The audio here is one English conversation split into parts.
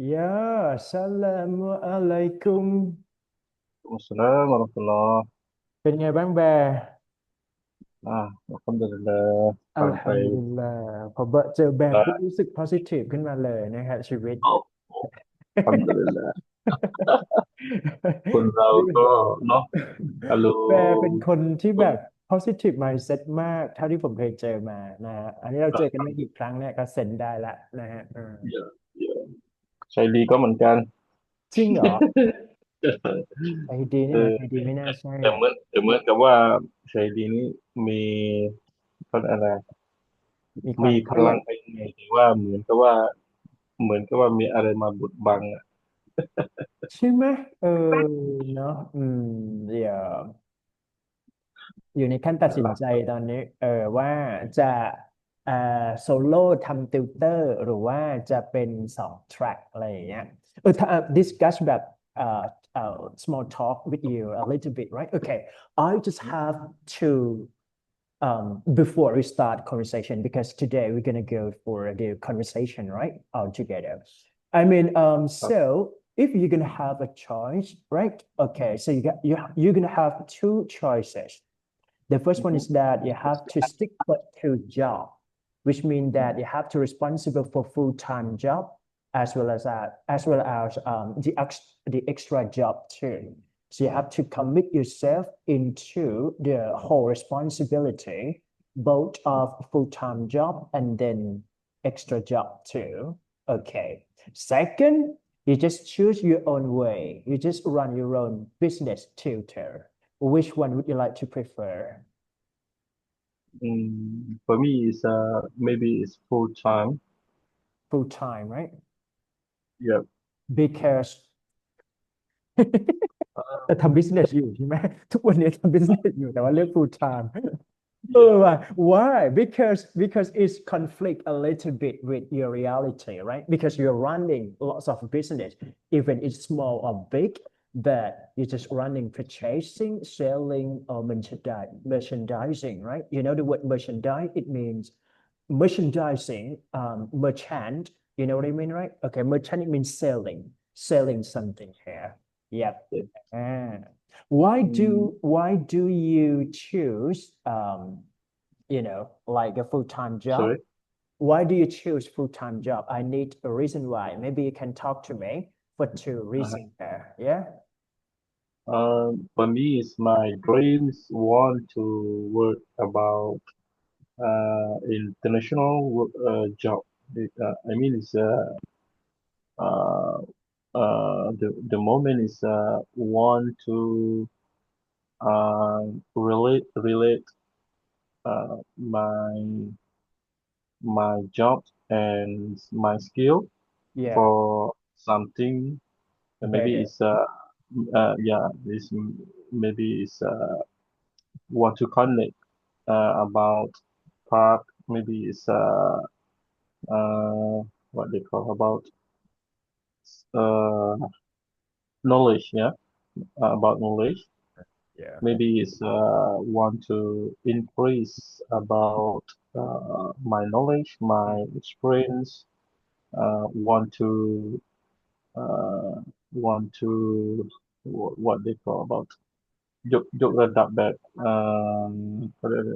Ya, assalamualaikum. อัสสลามุอะลัยกุมอัสสลามเป็นไงบ้างแบร์อัลฮัมดุลิลลาห์อัลผ่านไปฮัมดุลิลลาห์พอเจอแบร์ปุ๊บได้รู้สึก positive ขึ้นมาเลยนะฮะชีวิต อัลฮัมดุลิลลาห์คนเราก็เนาะฮัลโหลแบร์เป็นคนที่คนแบบ positive mindset มากเท่าที่ผมเคยเจอมานะฮะอันนี้เราเจอกันไม่กี่ครั้งเนี่ยก็เซ็นได้ละนะฮะเยอะเยอะใช้ดีก็เหมือนกันจริงเหรอไอดีเอเนี่ยนะอไอดีไม่น่าใช่อ่ะแต่เหมือนกับว่าใช้ดีนี้มีเขาเรียกอะไรมีความีมเครียดพลังภายในแต่ว่าเหมือนกับว่ามีอะไรมาบดบังอ่ะใช่ไหมเออเนาะเดี๋ยว อยู่ในขั้นตัดสินใจหลักตอนนี้ว่าจะเอ่อโซโล่ทำติวเตอร์หรือว่าจะเป็น2 track อะไรอย่างเงี้ยถ้าdiscuss แบบเอ่อ small talk with you a little bit right okay I just have to before we start conversation because today we're gonna go for the conversation right all together I mean so if you're gonna have a choice right okay so you're gonna have two choices the first one is that you have to stick to job, which means that you have to responsible for full-time job as well as the extra job too. So you have to commit yourself into the whole responsibility, both of full-time job and then extra job too. Okay. Second, you just choose your own way. You just run your own business tutor. Which one would you like to prefer? for me is maybe it's full time. Full time, right? Yeah. Because ทำ business อยู่ใช่ไหมทุกวันนี้ทำ business อยู่แต่ว่าเลือก full time เออ Yeah. ว่ะ why because it's conflict a little bit with your reality right because you're running lots of business even it's small or big but you're just running purchasing selling or merchandising right you know the word merchandise it means merchandising merchant you know what I mean right okay merchant it means selling something here yep Yeah. Ah. Why do you choose like a full-time job? Sorry. Why do you choose full-time job? I need a reason why. Maybe you can talk to me for two Uh, reasons there. Yeah. for me, it's my dreams want to work about international job. I mean, it's uh, the moment is want to relate my job and my skill Yeah. for something. Maybe Better. it's yeah, this maybe it's want to connect about part. Maybe it's uh what they call about uh knowledge. Yeah, about knowledge. Yeah. Maybe it's want to increase about my knowledge, my experience. Want to uh want to what they call about ยกระดับแบบเขาเรียกอะไร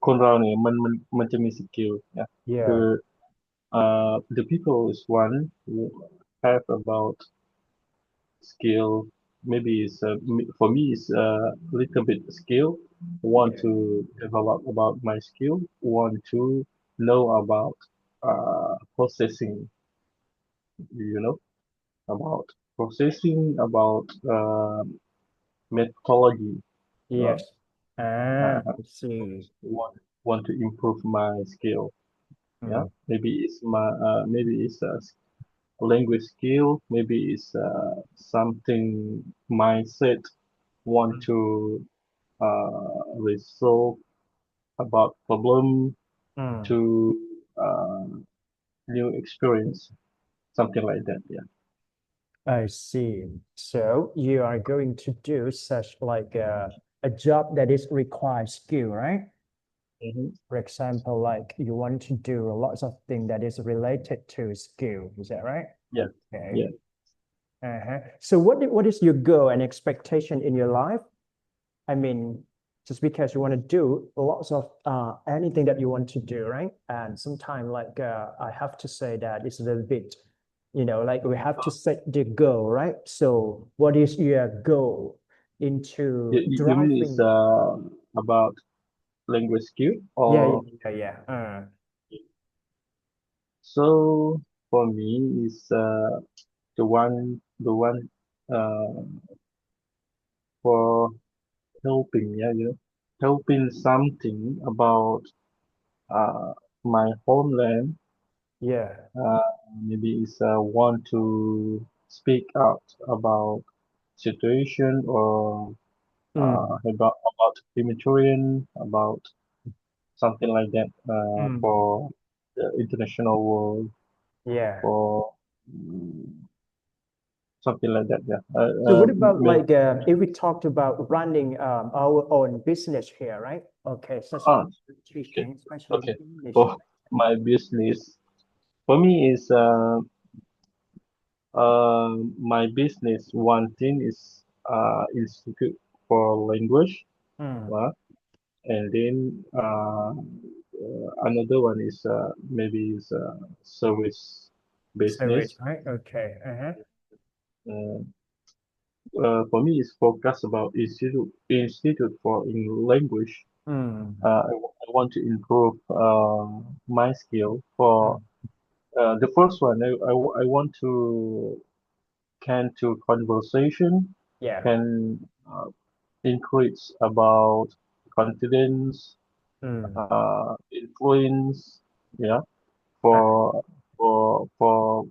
คนเราเนี่ยมันจะมีสกิลนะคือ Yeah. the people is one who have about skill. Maybe it's for me it's a little bit skill. Want Yeah. to develop about my skill. Want to know about processing. You know about processing about methodology. You know, Yes. Ah, uh, I see. want to improve my skill. Yeah, Mm, maybe it's a language skill. Maybe it's something mindset. Want to resolve about problem mm. to uh, new experience, something like that. Yeah. I see. So you are going to do such like a job that is requires skill, right? Mhm. For example, like you want to do a lot of things that is related to skill. Is that right? Yeah, Okay. yeah. So what is your goal and expectation in your life? I mean, just because you want to do lots of anything that you want to do, right? And sometimes like I have to say that it's a little bit, like we have to set the goal, right? So what is your goal into You mean it's driving? about language skill Yeah, or yeah, yeah, yeah. so for me is the one uh for helping, yeah, helping something about uh my homeland. Yeah. uh Maybe is want to speak out about situation or Mm, about humanitarian, about something like that, mm, for the international world, yeah. for something like that. Yeah. So what about Maybe, like if we talked about running our own business here, right? Okay, such ah, as okay, teaching, especially okay. English. For my business, for me is my business. One thing is institute for language, Mm. uh, and then another one is maybe is service Service, business. right? Okay. Uh-huh. Uh, for me, it's focused about institute for English language. Mm. I want to improve my skill for Mm. the first one. I want to can to conversation, Yeah. can increase about confidence, Mm. influence. Yeah, Uh, for for for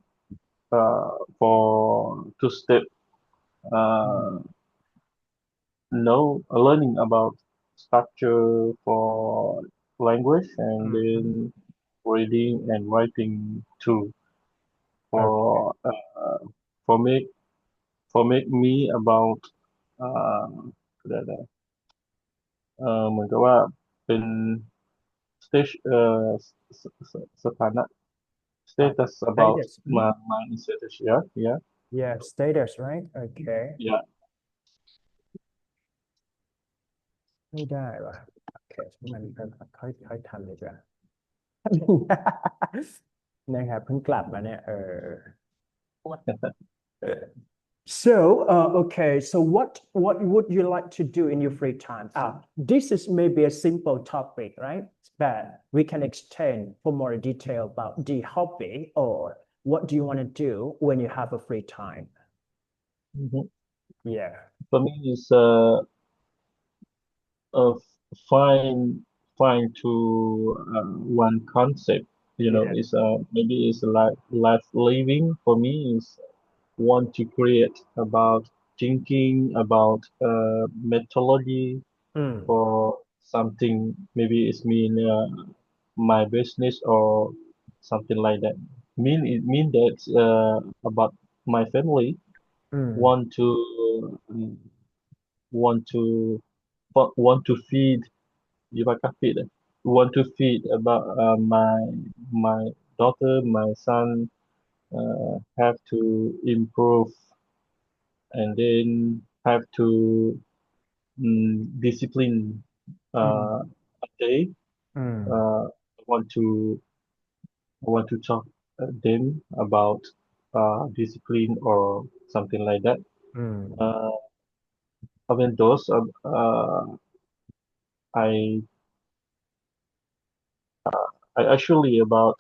for to step mm. uh, know learning about structure for language, and Mhm. then reading and writing too, Okay. for for make make me about เอ่อเดี๋ยวนะเหมือนกับว่าเป็น stageสถานะ status about Status. Mm. my status, yeah, yeah, Yeah, status, right? Okay. yeah. ไม่ได้ว่ะโอเคมันค่อยทำดีกว่านะครับเพิ่งกลับมาเนี่ยSo, okay, so what would you like to do in your free time? This is maybe a simple topic, right? But we can extend for more detail about the hobby or what do you want to do when you have a free time? Mhm. Yeah, For me is uh find to one concept, yeah, is maybe is like life living. For me is want to create about thinking about methodology mm, for something. Maybe it's mean my business or something like that. Mean that about my family mm, want to want to want to feed. If I can feed, want to feed about my daughter, my son, have to improve, and then have to discipline mm, a day. mm, I want to talk them about discipline or something like that. mm. Uh, Even those, I I actually about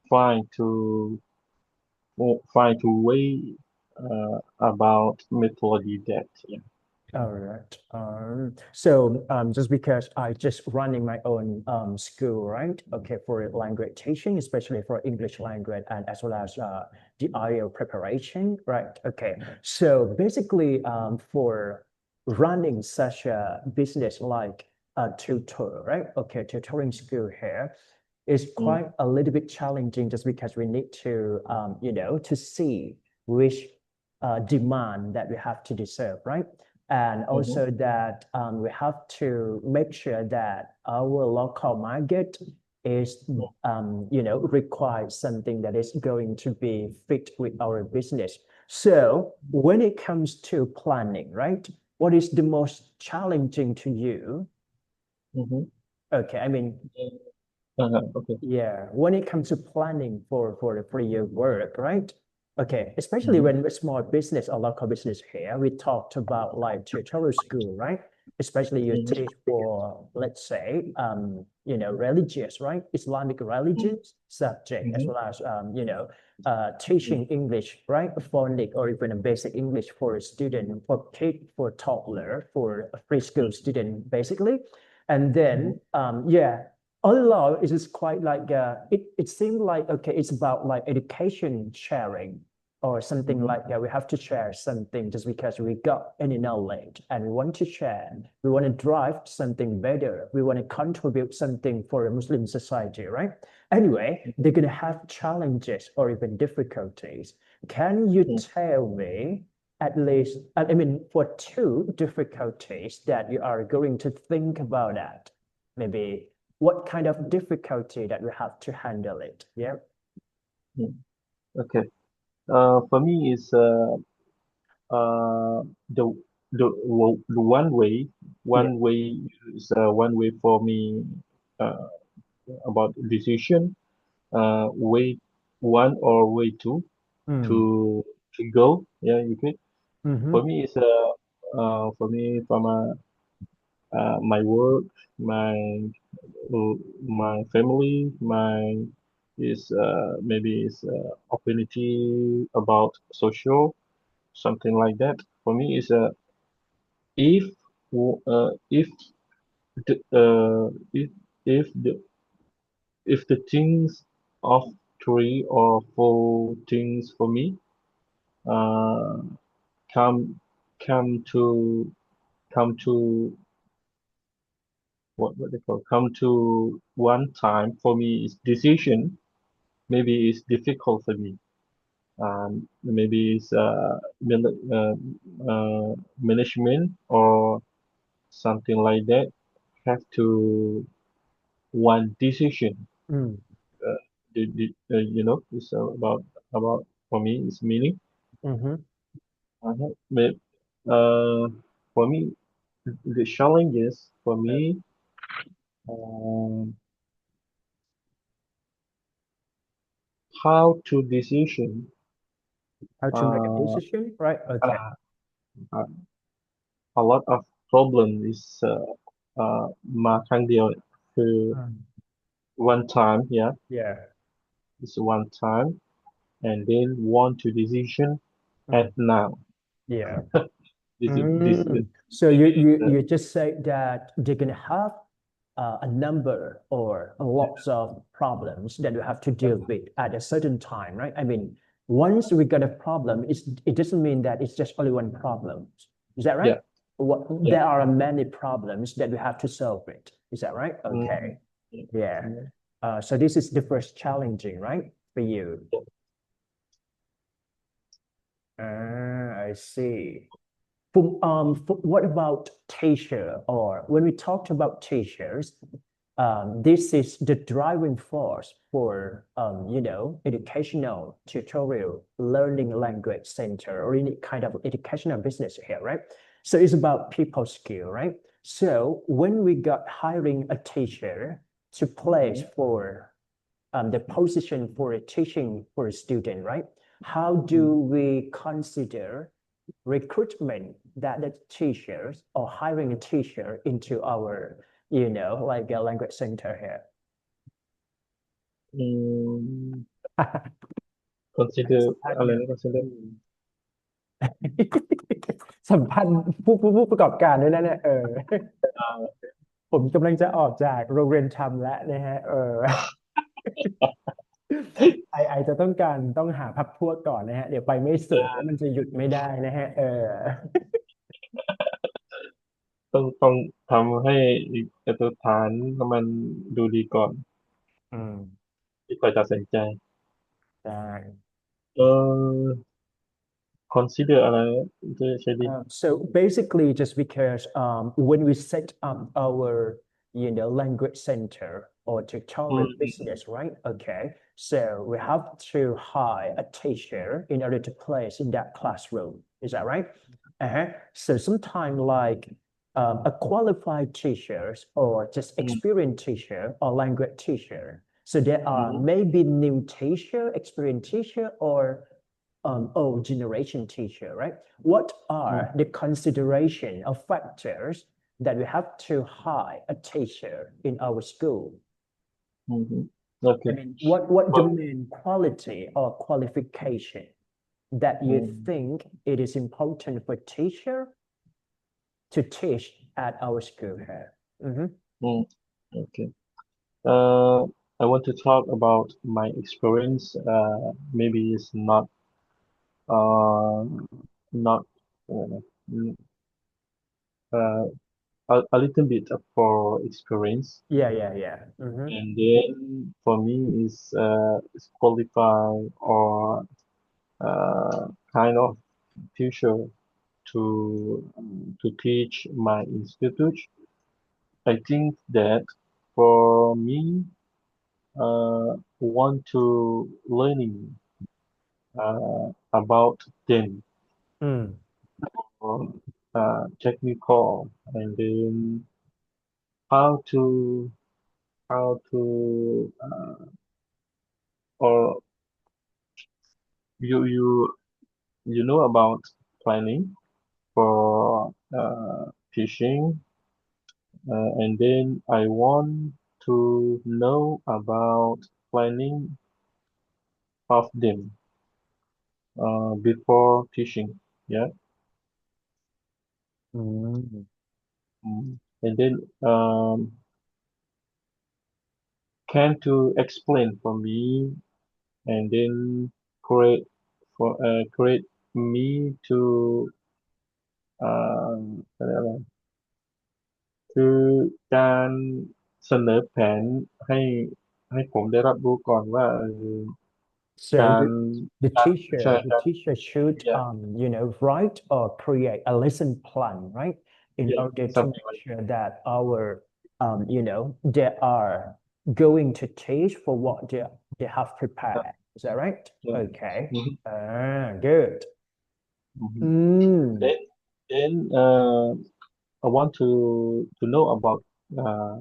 trying to find a way about methodology that, yeah. All right. So just because I just running my own school, right? Okay, for language teaching, especially for English language and as well as the IELTS preparation, right? Okay. So basically, for running such a business like a tutor, right? Okay, tutoring school here is Mm, quite a little bit challenging just because we need to, to see which demand that we have to deserve, right? and Mm-hmm. also that we have to make sure that our local market is requires something that is going to be fit with our business. So when it comes to planning, right, what is the most challenging to you? Mm-hmm. Okay, I mean, Okay. yeah, when it comes to planning for your work, right? Okay, especially Mm-hmm. when we're small business or local business here, we talked about like tutorial school, right? Especially you Mm-hmm. teach for, let's say, religious, right? Islamic religions subject, as Mm-hmm. well as teaching English, right? Phonic or even a basic English for a student, for kid, for toddler, for a preschool student, basically. And Mm-hmm. then, yeah, although it is quite like it seemed like okay, it's about like education sharing or something Mm-hmm. like that. We have to share something just because we got any knowledge and we want to share. We want to drive something better. We want to contribute something for a Muslim society, right? Anyway, they're gonna have challenges or even difficulties. Can you tell me at least, I mean, for two difficulties that you are going to think about that? Maybe what kind of difficulty that we have to handle it. Yeah. Mm-hmm. Okay. For me is uh the the Yeah. one way is one way for me uh about decision way one or way two Mm. to go. Yeah, you get. For Mm-hmm. me is for me from my work, my family, my is maybe is opportunity about social something like that. For me is if if the if the things of three or four things for me uh come come to come to what they call come to one time for me is decision maybe it's difficult for me maybe it's management or something like that have to one decision Mm. it's about for me it's meaning Mm-hmm. but for me the challenges for me um, how to decision How to make a uh, decision, right? Okay. uh, uh, a lot of problem is มาครั้งเดียวคือ Mm. one time yeah Yeah. it's one time and then want to decision at Mm. now Yeah. this So you maybe you you just say that they're gonna have a number or lots of problems that you have to deal with at a certain time, right? I mean, once we got a problem, it doesn't mean that it's just only one problem. Is that right? yeah What yeah there are many problems that we have to solve it. Is that right? mm, Okay. yeah, Yeah. yeah, So this is the first challenging, right, for you? yeah. I see. What about teacher? Or when we talked about teachers, this is the driving force for educational tutorial learning language center or any kind of educational business here, right? So it's about people skill, right? So when we got hiring a teacher to place for the position for a teaching for a student, right? How do Mm. we consider recruitment that the teachers or hiring a teacher into our, like a language center here? Mm, consider สัมภาษณ์อะไรงานนะ consider สัมภาษณ์ผู้ประกอบการด้วยนะเนี่ยผมกำลังจะออกจากโรงเรียนทำแล้วนะฮะไอจะต้องหาพรรคพวกก่อนนะฮะเดี๋ยวไปไม่สุดแล้วมันจะหยุดไม่ได้นะฮะต้องทำให้อีกมาตรฐานมันดูดีก่อนอืมที่ค่อยตัดสินใจได้เออ consider อะไรใช่ดิ So basically, just because when we set up our language center or อื tutorial ม business, right? Okay, so we have to hire a teacher in order to place in that classroom. Is that right? Uh-huh. So sometimes like a qualified teacher or just อืม experienced teacher or language teacher. So there อื are ม maybe new teacher, experienced teacher, or old generation teacher, right? What อืม are the consideration of factors that we have to hire a teacher in our school? อืม okay I mean, what the for main quality or qualification that อื you ม think it is important for teacher to teach at our school here? Mhm. อืม okay uh I want to talk about my experience maybe it's uh not uh, mm, uh, a little bit for experience Yeah, yeah, yeah. Mhm. and then for me is qualify or kind of future to teach my institute. I think that for me, want to learning about them, Mm. technical, and then how to how to or you you know about planning for teaching, and then I want to know about planning of them before teaching. Yeah. Mm. And then can to explain for me and then create create me to อะไรคือการเสนอแผนให้ให้ผมได้รับรู้ก่อนว่าSo การthe การใช่ teacher การ should yeah write or create a lesson plan, right? In yeah order to something make like sure that our they are going to teach for what they have that. prepared. Is that right? Yeah. Okay. Mhm, Good. mhm. Mm, Then I want to know about uh,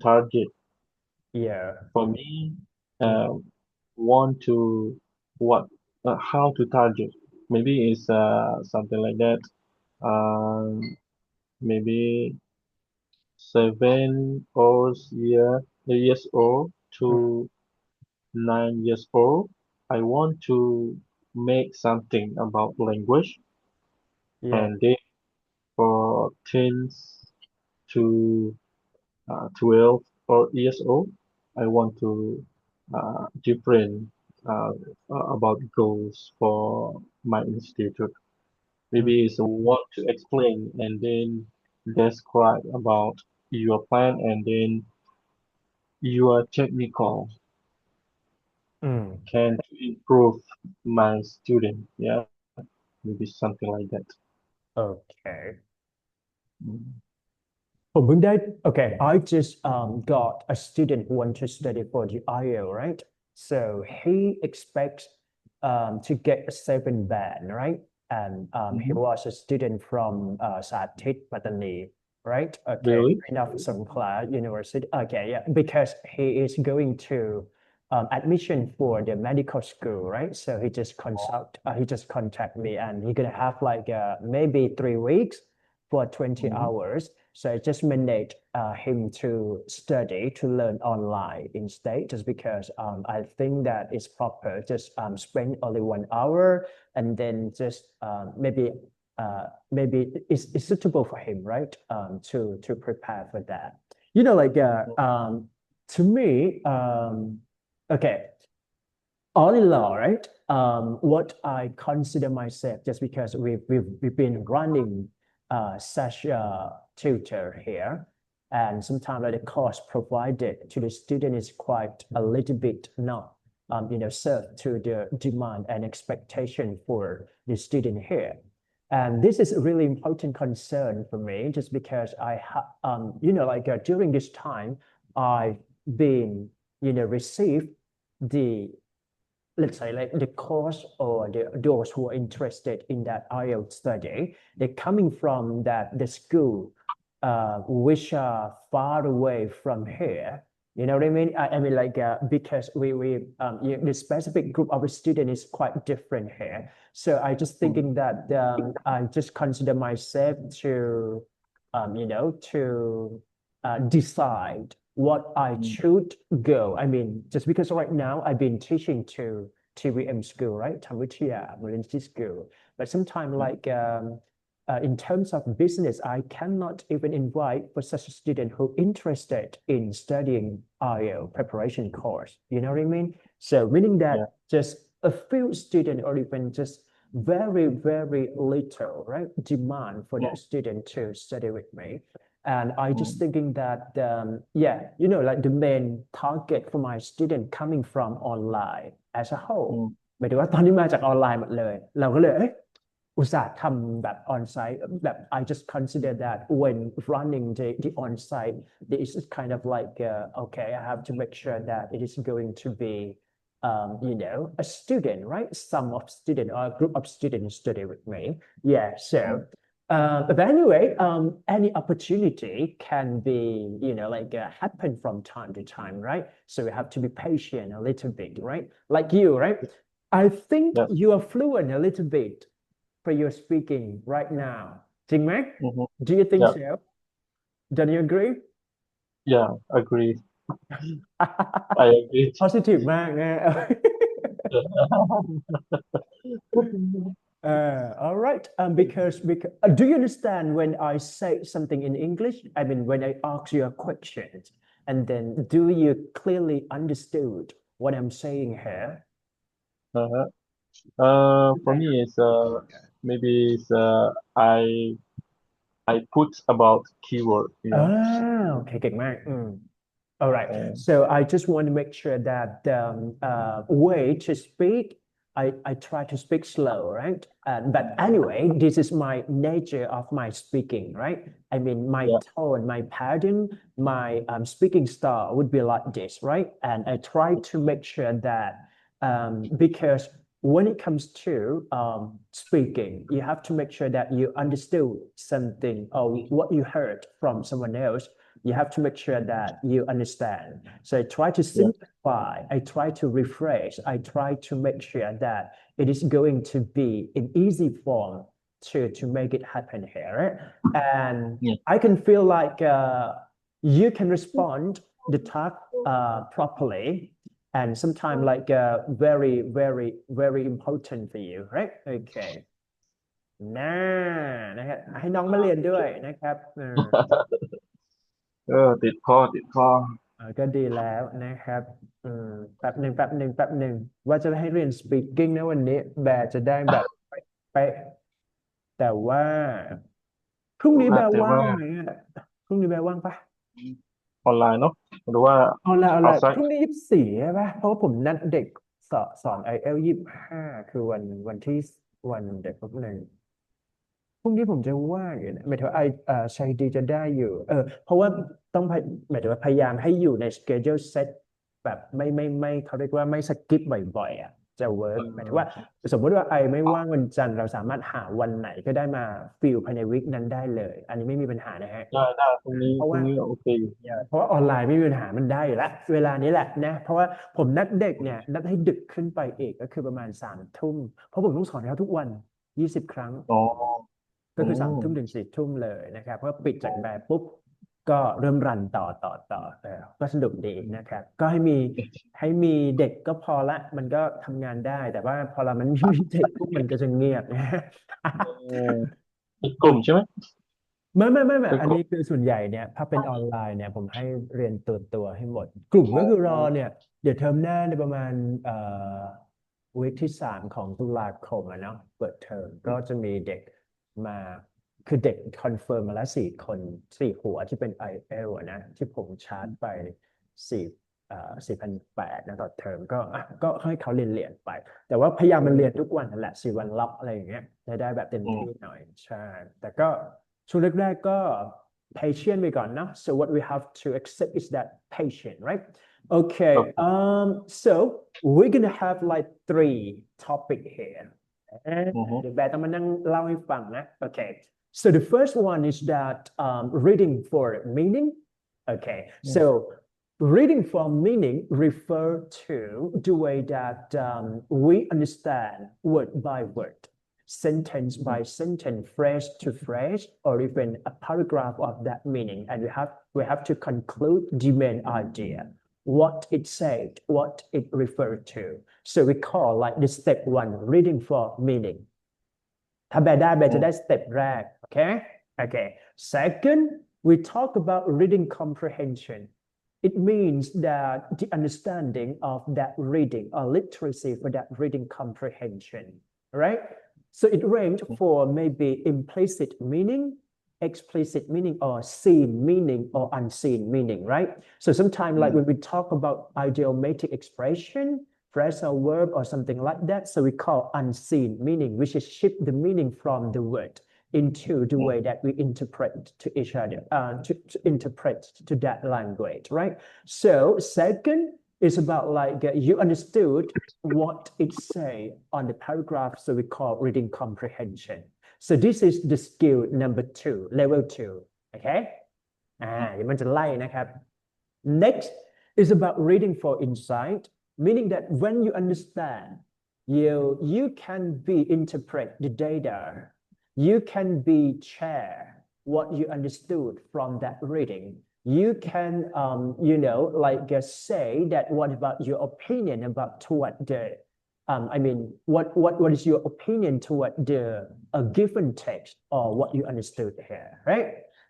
target. yeah. For me, Mm, uh, want to what how to target. Maybe it's something like that. Maybe 7 years old mm, to 9 years old. I want to make something about language, yeah. and then for teens to 12 or years old, I want to different uh, about goals for my institute. Mm, Maybe it's what to explain and then describe about your plan and then your technical mm. can improve my student. Yeah, maybe something like that. Okay. Mm. For Monday, okay, I just got a student who want to study for the IELTS, right? So he expects to get a 7 band, right? And he Mhm. was a student from Saatit Pattani, right? Okay, Really? enough Songkhla University. Okay, yeah, because he is going to admission for the medical school, right? So he just contact me, and he's gonna have like maybe 3 weeks for 20 Mhm. hours. So I just managed him to study, to learn online instead, just because I think that it's proper. Just spend only 1 hour and then just maybe it's suitable for him, right? To prepare for that. Like to me, okay, all in all, right? What I consider myself, just because we've been running such a tutor here, and sometimes like, the cost provided to the student is quite a little bit not serve to the demand and expectation for the student here. And this is a really important concern for me, just because during this time, I've been, received the, let's say, like the course, or those who are interested in that IELTS study, they're coming from the school, which are far away from here. You know what I mean? I mean, like, because the specific group of student is quite different here. So I just thinking that I just consider myself to, to decide what I should go. I mean, just because right now I've been teaching to TVM school, right? Tamwichia, Malinchi school. But sometimes, like, in terms of business, I cannot even invite for such a student who interested in studying IELTS preparation course. You know what I mean? So meaning that yeah, just a few students, or even just very, very little, right, demand for that student to study with me. And I just thinking that, like the main target for my student coming from online as a whole หมายถึงว่าตอนนี้มาจากออนไลน์หมดเลยเราก็เลยอุตส่าห์ทำแบบ on site แบบ I just consider that when running the on site there is kind of like okay, I have to make sure that it is going to be a student, right? Some of student or a group of students study with me. Yeah, so but anyway, any opportunity can be, like happen from time to time, right? So we have to be patient a little bit, right? Like you, right? I think yeah, you are fluent a little bit for your speaking right now. จริงไหม Do you think yeah, so? Don't you agree? yeah, agree. I agree. Positive มากนะ all right. Because do you understand when I say something in English? I mean, when I ask you a question, and then do you clearly understood what I'm saying here? Uh-huh. For me, it's maybe it's I put about keyword, Okay, เก่งมาก All right. So I just want to make sure that way to speak, I try to speak slow, right? But anyway, this is my nature of my speaking, right? I mean, my yeah, tone, my pattern, my speaking style would be like this, right? And I try to make sure that because when it comes to speaking, you have to make sure that you understood something or what you heard from someone else. You have to make sure that you understand. So I try to yeah, simplify, I try to rephrase, I try to make sure that it is going to be in easy form to make it happen here. And yeah. I can feel like you can respond the task properly, and sometimes like very, very, very important for you, right? Okay. น่านะครับให้น้องมาเรียนด้วยนะครับ ติดข้อก็ดีแล้วนะครับอืมแป๊บหนึ่งว่าจะให้เรียน speaking นะวันนี้แบบจะได้แบบไปแต่ว่าพรุ่งนี้แบบว่างว่าแต่ว่าไหมอ่ะพรุ่งนี้แบบว่างปะออนไลน์เนาะหรือว่า เอาละพ outside รุ่งนี้24ใช่ปะเพราะว่าผมนัดเด็กสอน IELTS 25คือวันที่วันเด็กพวกนึง พรุ่งนี้ผมจะว่างอยู่นะหมายถึงว่าชัยดีจะได้อยู่เพราะว่าต้องหมายถึงว่าพยายามให้อยู่ใน schedule set แบบไม่เขาเรียกว่าไม่สกิปบ่อยๆจะเวิร์กหมายถึงว่าสมมติว่าไอไม่ว่างวันจันทร์เราสามารถหาวันไหนก็ได้มาฟิลภายในวีคนั้นได้เลยอันนี้ไม่มีปัญหานะฮะได้พรุ่งนี้เพราะว่า พรุ่งนี้โอเคอยู่เพราะว่าออนไลน์ไม่มีปัญหามันได้อยู่แล้วเวลานี้แหละนะเพราะว่าผมนัดเด็กเนี่ยนัดให้ดึกขึ้นไปอีกก็คือประมาณ3 ทุ่มเพราะผมต้องสอนเขาทุกวัน20 ครั้ง อ๋อก็อืคือม3 ทุ่มถึง4 ทุ่มเลยนะครับเพราะปิดจากแบบปุ๊บก็เริ่มรันต่อก็สนุกดีนะครับก็ให้มีเด็กก็พอละมันก็ทำงานได้แต่ว่าพอเรามันไม่มีเด็กปุ๊บมันก็จะเงียบนะ เออเป็นกลุ่มใช่ไหมไม่เป็นกลุ่มอันนี้คือส่วนใหญ่เนี่ยถ้าเป็นออนไลน์เนี่ยผมให้เรียนตัวให้หมดกลุ่มก็คือรอเนี่ยเดี๋ยวเทอมหน้าในประมาณวีคที่3ของตุลาคมอะเนาะเปิดเทอมก็จะมีเด็กมาคือเด็กคอนเฟิร์มมาแล้ว4 คน4 หัวที่เป็น IELTS นะที่ผมชาร์จไปสี่ 4,800นะต่อเทอมก็ให้เขาเรียนไปแต่ว่าพยายามมันเรียนทุกวันนั่นแหละ4 วันล็อกอะไรอย่างเงี้ยจะได้แบบเต็มที่หน่อยใช่แต่ก็ช่วงแรกๆก็ patient ไปก่อนนะ so what we have to accept is that patient right okay ครับ so we're gonna have like 3 topic here อือฮึเดี๋ยวแบร์ต้องมานั่งเล่าให้ฟังนะ okay so the first one is that reading for meaning okay อืม so reading for meaning refer to the way that we understand word by word sentence อื by ม sentence, phrase to phrase, or even a paragraph of that meaning. And we have to conclude the main idea, what it said, what it referred to. So we call like the step 1, reading for meaning. ถ้าแบได้แบจะได้สเต็ปแรก okay okay second we talk about reading comprehension it means that the understanding of that reading or literacy for that reading comprehension right so it ranges for maybe implicit meaning explicit meaning or seen meaning or unseen meaning right so sometimes like when we talk about idiomatic expression phrasal verb or something like that. So we call unseen meaning, which is shift the meaning from the word into the way that we interpret to each other, to interpret to that language, right? So second is about like you understood what it say on the paragraph, so we call reading comprehension. So this is the skill number 2, level 2, okay? เดี๋ยวมันจะไล่นะครับ Next is about reading for insight, meaning that when you understand, you can be interpret the data, you can be share what you understood from that reading. You can, like say that what about your opinion about toward the, what is your opinion toward the a given text or what you understood here, right?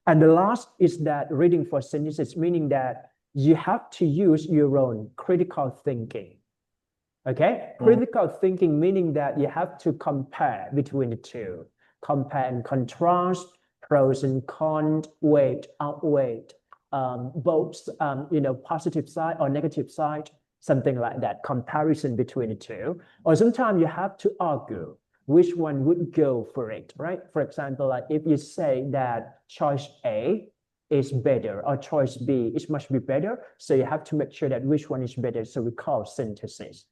And the last is that reading for synthesis, meaning that you have to use your own critical thinking. Okay? Critical thinking meaning that you have to compare between the two, compare and contrast, pros and cons, weight, outweigh, both, positive side or negative side, something like that, comparison between the two. Or sometimes you have to argue which one would go for it, right? For example, like if you say that choice A is better or choice B is much be better, so you have to make sure that which one is better, so we call synthesis.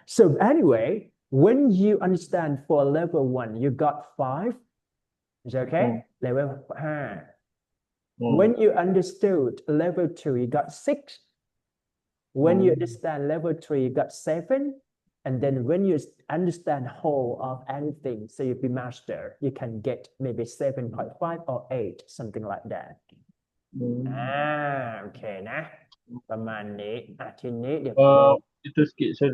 So anyway, when you understand for level 1, you got 5, is that okay? Level 5. When you understood level 2, you got 6. When you understand level 3, you got 7. And then when you understand whole of anything, so you be master, you can get maybe 7.5 or 8, something like that. โอเคนะ ประมาณนี้ทีนี้เดี๋ยว itu sikit saya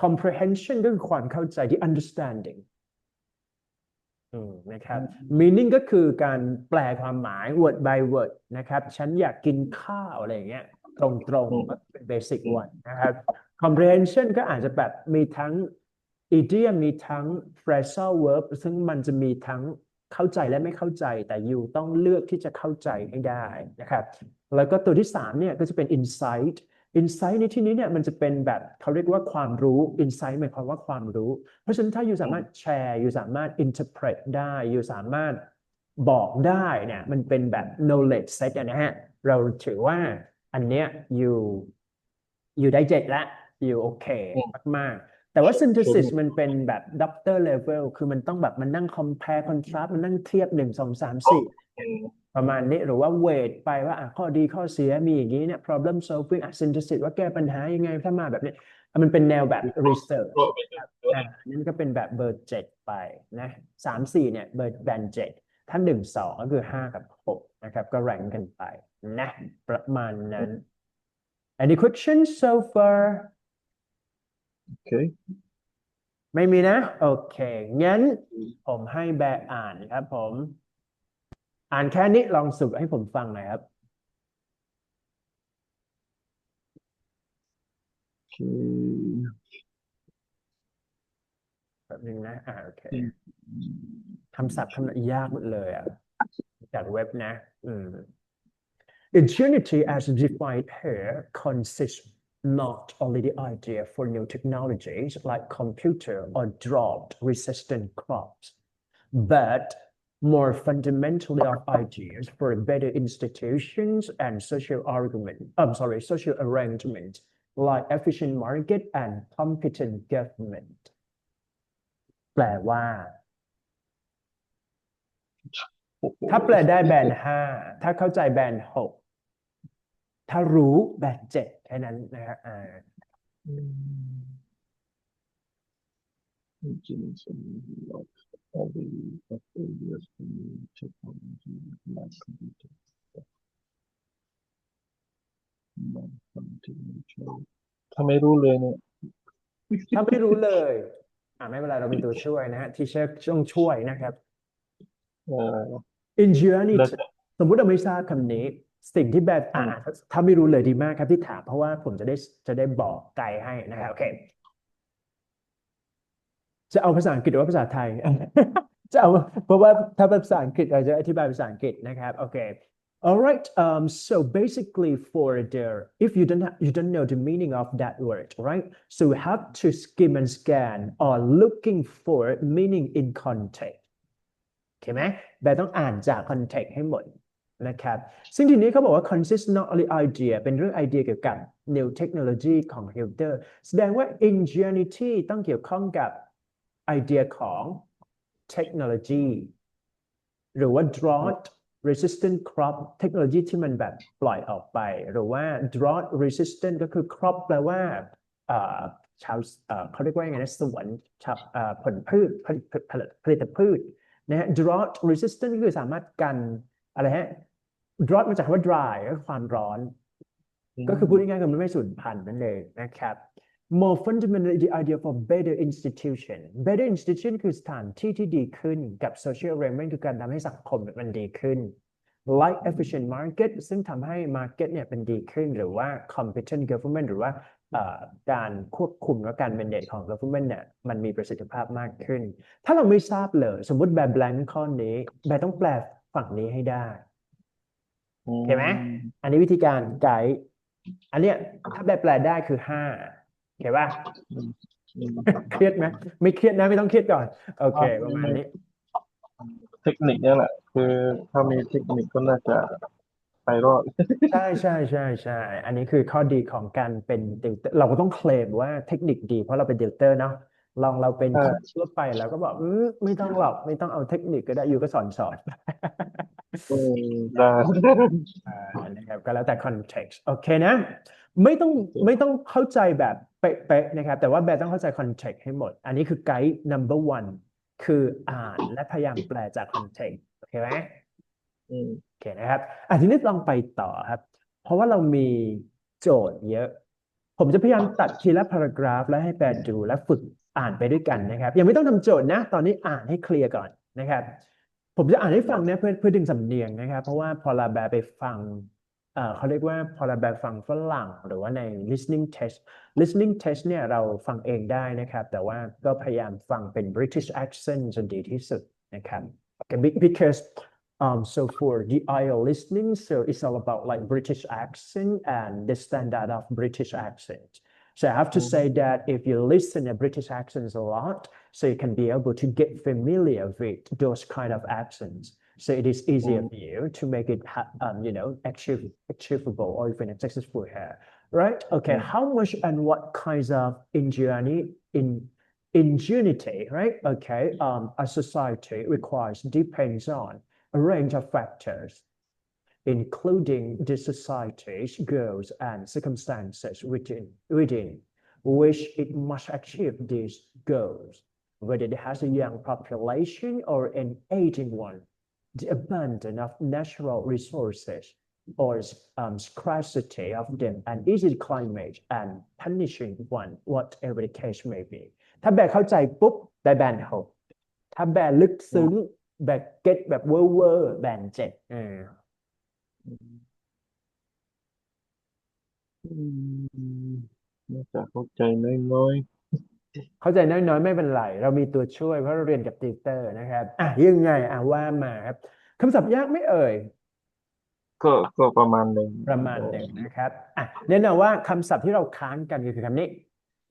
comprehension ก็คือความเข้าใจ the understanding นะครับ meaning ก็คือการแปลความหมาย word by word นะครับฉันอยากกินข้าวอะไรอย่างเงี้ยตรงๆก็เป็น basic one นะครับ comprehension ก็อาจจะแบบมีทั้ง idiom มีทั้ง phrasal verb ซึ่งมันจะมีทั้งเข้าใจและไม่เข้าใจแต่อยู่ต้องเลือกที่จะเข้าใจให้ได้นะครับแล้วก็ตัวที่3เนี่ยก็จะเป็น insight insight ในที่นี้เนี่ยมันจะเป็นแบบเขาเรียกว่าความรู้ insight หมายความว่าความรู้เพราะฉะนั้นถ้าอยู่สามารถแชร์อยู่สามารถ interpret ได้อยู่สามารถบอกได้เนี่ยมันเป็นแบบ knowledge set นะฮะเราถือว่าอันเนี้ยอยู่ได้7ละอยู่โอเคมากๆแต่ว่า synthesis มันเป็นแบบ doctor level คือมันต้องแบบมันนั่ง compare contrast มันนั่งเทียบ1 2 3 4ประมาณนี้หรือว่าเวทไปว่าข้อดีข้อเสียมีอย่างนี้เนี่ย problem solving synthesis ว่าแก้ปัญหายังไงถ้ามาแบบนี้มันเป็นแนวแบบ research นั่นก็เป็นแบบเบอร์7ไปนะ3 4เนี่ยเบอร์แบน7ถ้า1 2ก็คือ5กับ6นะครับก็แรงกันไปนะประมาณนั้น Any questions so far Okay ไม่มีนะโอเคงั้นผมให้แบร์อ่านครับผมอ่านแค่นี้ลองสรุปให้ผมฟังหน่อยครับแบบนึงนะโอเคคำศัพท์คำยากหมดเลยจากเว็บนะ Ingenuity as defined here consists not only the idea for new technologies like computer or drought-resistant crops, but more fundamentally of ideas for better institutions and social arrangement like efficient market and competent government แปลว่าโอ้โหถ้าแปลได้แบนห้าถ้าเข้าใจแบนหกถ้ารู้แบนเจ็ดแค่นั้นนะฮะอืมจริงๆ of every of areas in technology like computer non-functional ถ้าไม่รู้เลยเนี่ยถ้าไม่รู้เลยไม่เป็นไรเรามีตัวช่วยนะฮะที่ช่วยนะครับ เออ แล้ว ingenuity สมมุติเราไม่ทราบคำนี้สิ่งที่แบบอืมถ้าไม่รู้เลยดีมากครับที่ถามเพราะว่าผมจะได้บอกไกด์ให้นะครับโอเคจะเอาภาษาอังกฤษหรือว่าภาษาไทย จะเอาเพราะว่าถ้าภาษาอังกฤษเราจะอธิบายภาษาอังกฤษนะครับโอเค all right so basically for the if you don't know the meaning of that word right so you have to skim and scan or looking for meaning in context โอเคไหมแบบต้องอ่านจาก context ให้หมดนะครับซึ่งทีนี้เขาบอกว่า consist not only idea เป็นเรื่องไอเดียเกี่ยวกับ new technology ของ Hilder แสดงว่า ingenuity ต้องเกี่ยวข้องกับไอเดียของ technology หรือว่า drought resistant crop เทคโนโลยีที่มันแบบปล่อยออกไปหรือว่า drought resistant ก็คือ crop แปลว่าเอ่อชาวเขาเรียกว่ายังไงนะสวนชาวผลพืชผลิตพืชนะฮะ drought resistant ก็คือสามารถกันอะไรฮะ drought มาจากคำว่า dry ก็คือความร้อน อืก็คือพูดมง่ายๆคือมันไม่สูญพันธุ์นั่นเองนะครับ more fundamentally the idea for better institution better institution คือสถานที่ที่ดีขึ้นกับ social arrangement คือการทำให้สังคมมันดีขึ้น like efficient market ซึ่งทำให้ market เนี่ยเป็นดีขึ้นหรือว่า competent government หรือว่าการควบคุมและการ manage ของ government เนี่ยมันมีประสิทธิภาพมากขึ้น ถ้าเราไม่ทราบเลยสมมุติแบบ blank ข้อนี้แบบต้องแปลฝั่งนี้ให้ได้อืเห็นไหมมอันนี้วิธีการไกด์อันเนี้ยถ้าแปลได้คือห้าเห็นป่ะ อืมอืม เครียดไหมไม่เครียดนะไม่ต้องเครียดก่อนโอเคอ่าประมาณนี้เทคนิคเนี่ยแหละคือถ้ามีเทคนิคก็น่าจะไปรอด ใช่อันนี้คือข้อดีของการเป็นติวเตอร์เราก็ต้องเคลมว่าเทคนิคดีเพราะเราเป็นติวเตอร์เนาะลองเราเป็นคนใช่ทั่วไปเราก็บอกไม่ต้องหรอกไม่ต้องเอาเทคนิคก็ได้อยู่ก็สอน อืมได้ นะครับก็แล้วแต่ context โอเคนะไม่ต้องไม่ต้องเข้าใจแบบเป๊ะๆนะครับแต่ว่าแบบต้องเข้าใจ context ให้หมดอันนี้คือไกด์ number one คืออ่านและพยายามแปลจาก context โอเคไหมอืมโอเคนะครับทีนี้ลองไปต่อครับเพราะว่าเรามีโจทย์เยอะผมจะพยายามตัดทีละ paragraph แล้วให้แปลดูและฝึกอ่านไปด้วยกันนะครับยังไม่ต้องทำโจทย์นะตอนนี้อ่านให้เคลียร์ก่อนนะครับผมจะอ่านให้ฟังนะเพื่อดึงสำเนียงนะครับเพราะว่าพอเราแบบไปฟังเขาเรียกว่าพอเราแบบฟังฝรั่งหรือว่าใน listening test เนี่ยเราฟังเองได้นะครับแต่ว่าก็พยายามฟังเป็น British accent จนดีที่สุดนะครับ okay, because so for the IELTS listening so it's all about like British accent and the standard of British accent so I have to อื say ม that if you listen to British accents a lot so you can be able to get familiar with those kind of accents so it is อื easier ม for you to make it achievable or even successful here right อื okay ม how much and what kinds of ingenuity right okay a society requires depends on a range of factors including the society's goals and circumstances within which it must achieve these goals, whether it has a young population or an aging one, the abundance of natural resources or scarcity of them, an easy climate and punishing one, whatever the case may be. ถ้าแบกเข้าใจปุ๊บได้แบนหกถ้าแบกลึกซึ้งแบบเก็ตแบบเวอร์แบนเจ็ดอืมน่าจะเข้าใจน้อยเข้าใจน้อยๆไม่เป็นไรเรามีตัวช่วยเพราะเราเรียนกับติวเตอร์นะครับยังไงว่ามาครับคำศัพท์ยากไม่เอ่ย ก็ประมาณหนึ่งประมาณหนึ่งนะครับแน่นอนว่าคำศัพท์ที่เราค้านกันก็คือคำนี้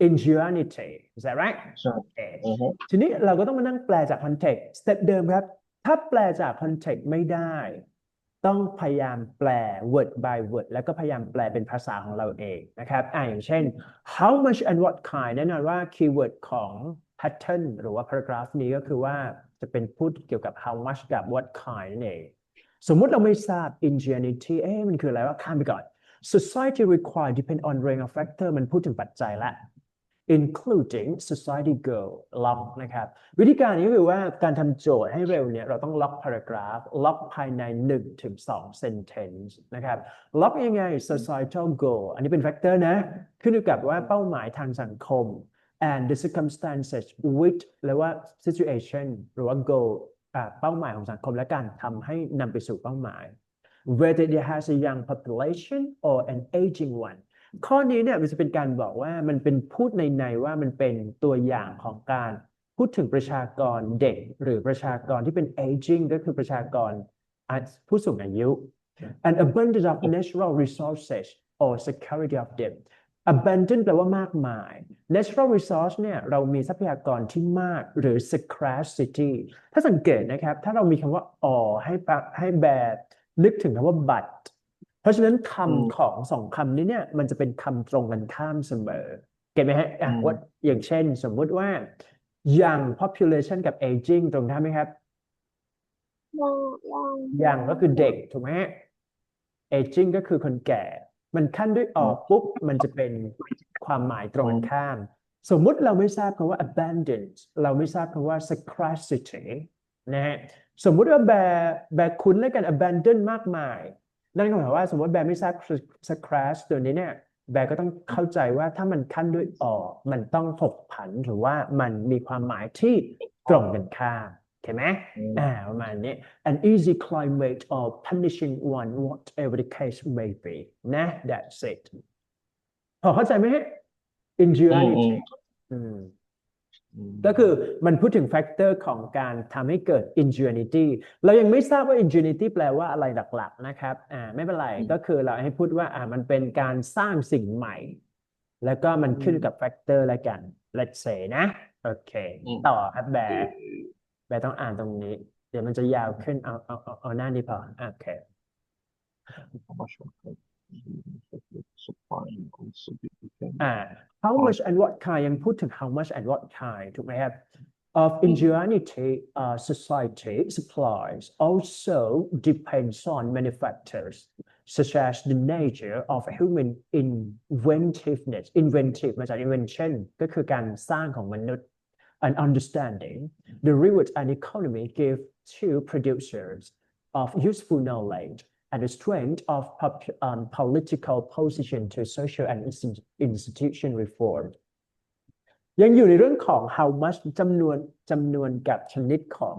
ingenuity is that right ใช่โอเคอือฮึทีนี้เราก็ต้องมานั่งแปลจาก context สเต็ปเดิมครับถ้าแปลจาก context ไม่ได้ต้องพยายามแปล word by word แล้วก็พยายามแปลเป็นภาษาของเราเองนะครับอย่างเช่น how much and what kind แน่นอนว่าคีย์เวิร์ดของ pattern หรือว่า paragraph นี้ก็คือว่าจะเป็นพูดเกี่ยวกับ how much กับ what kind นั่นเองสมมุติเราไม่ทราบ ingenuity มันคืออะไรว่าข้ามไปก่อน society require depend on range of factor มันพูดถึงปัจจัยละ including society goal ล็อกนะครับวิธีการนี้ก็คือว่าการทำโจทย์ให้เร็วเนี่ยเราต้องล็อก paragraph ล็อกภายใน1ถึง2 sentence นะครับล็อกยังไง societal goal อันนี้เป็น factor นะขึ้นอยู่กับว่าเป้าหมายทางสังคม and the circumstances with หรือว่า situation หรือว่า goal เป้าหมายของสังคมและการทำให้นำไปสู่เป้าหมาย whether it has a young population or an aging one ข้อนี้เนี่ยมันจะเป็นการบอกว่ามันเป็นพูดในว่ามันเป็นตัวอย่างของการพูดถึงประชากรเด็กหรือประชากรที่เป็น aging ก็คือประชากรผู้สูงอายุ an abundance of natural resources or security of them abundant แปลว่ามากมาย natural resource เนี่ยเรามีทรัพยากรที่มากหรือ scarcity ถ้าสังเกตนะครับถ้าเรามีคำว่า or ให้แบบนึกถึงคำว่า but เพราะฉะนั้นอืมคำของสองคำนี้เนี่ยมันจะเป็นคำตรงกันข้ามเสมอเก็ตไหมฮะว่าอย่างเช่นสมมุติว่า young population กับ aging ตรงข้ามไหมครับ young ก็คือเด็กถูกไหมฮะ aging ก็คือคนแก่ มันขั้นด้วยออกปุ๊บมันจะเป็นความหมายตรงกันข้าม สมมุติเราไม่ทราบคำว่า abundance เราไม่ทราบคำว่า scarcity นะฮะสมมุติว่าแบร์คุ้นแล้วกัน abandon มากมาย นั่นก็หมายว่าสมมติแบร์ไม่ทราบ scarce ตัวนี้เนี่ยแบร์ก็ต้องเข้าใจว่าถ้ามันขั้นด้วยออกมันต้องผกผันหรือว่ามันมีความหมายที่ตรงกันข้ามเห็นไหมประมาณนี้ an easy climate or punishing one whatever the case may be นะ that's it พอเข้าใจไหมฮะ อืม ingenuity อืม อืมก็คือมันพูดถึงแฟกเตอร์ของการทำให้เกิด ingenuity เรายังไม่ทราบว่า ingenuity แปลว่าอะไรหลักๆนะครับไม่เป็นไรก็คือเราให้พูดว่ามันเป็นการสร้างสิ่งใหม่ แล้วก็มันขึ้นกับแฟกเตอร์แล้วกัน let's say นะโอเคต่อครับแบร์ต้องอ่านตรงนี้เดี๋ยวมันจะยาวขึ้นเอาหน้านี้พอโอเค commercial supply also became how part much and what kind ยังพูดถึง how much and what kind ถูกไหมครับ of ingenuity society supplies also depends on many factors such as the nature of human inventiveness inventive มาจาก invention ก็คือการสร้างของมนุษย์ and understanding the reward an economy give to producers of useful knowledge and the strength of political position to social and institution reform ยังอยู่ในเรื่องของ how much จำนวนกับชนิดของ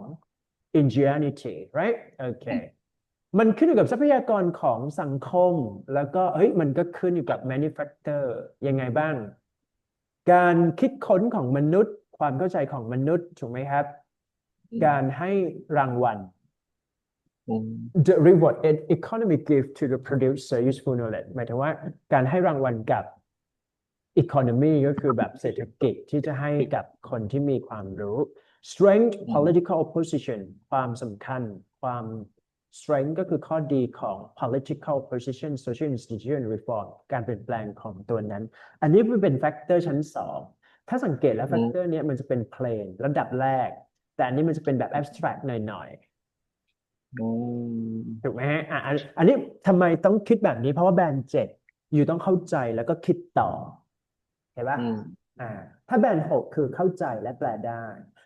ingenuity right โอเคมันขึ้นอยู่กับทรัพยากรของสังคมแล้วก็มันก็ขึ้นอยู่กับ manufacturer ยังไงบ้างการคิดค้นของมนุษย์ความเข้าใจของมนุษย์ถูกไหมครับการให้รางวัล the reward and economy give to the producer useful knowledge หมายถึงว่าการให้รางวัลกับ economy ก็คือแบบเศรษฐกิจที่จะให้กับคนที่มีความรู้ strength political position ความสำคัญความ strength ก็คือข้อดีของ political position social institution reform การเปลี่ยนแปลงของตัวนั้นอันนี้มันเป็น factor ชั้นสองถ้าสังเกตแล้ว factor เนี้ยมันจะเป็น plain ระดับแรกแต่อันนี้มันจะเป็นแบบ abstract หน่อยถูกไหมฮะอันนี้ทำไมต้องคิดแบบนี้เพราะว่าแบรนด์7อยู่ต้องเข้าใจแล้วก็คิดต่อเห็นปะถ้าแบรนด์6คือเข้าใจและแปลได้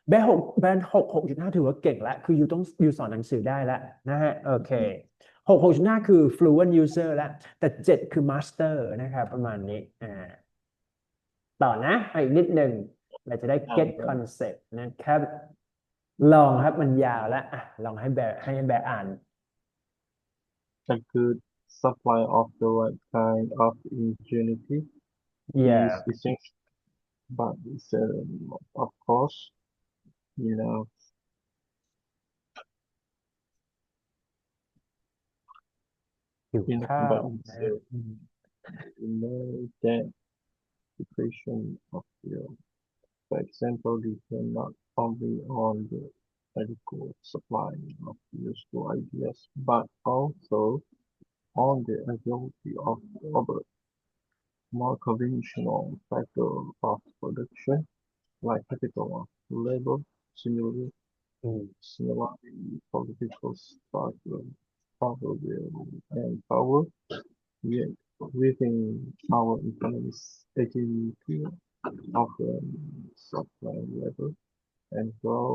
แบรนด์6 6.5ถือว่าเก่งแล้วคืออยู่สอนหนังสือได้แล้วนะฮะโอเค6.5คือ fluent user แล้วแต่7คือ master นะครับประมาณนี้ต่อนะอีกนิดหนึ่งเราจะได้ get concept นะครับลองครับมันยาวแล้วลองให้แบร์อ่าน a good supply of the right kind of ingenuity is yeah essential, but it's, of course, you know, หิว in ข้าว but นะ instead อืม identification of fuel. For example, depend not only on the adequate supply of useful ideas, but also on the ability of other more conventional factors of production, like capital, labor, similarly, อืม similarly political structure, power will, and power, yet within our economy's activity often supply labor and grow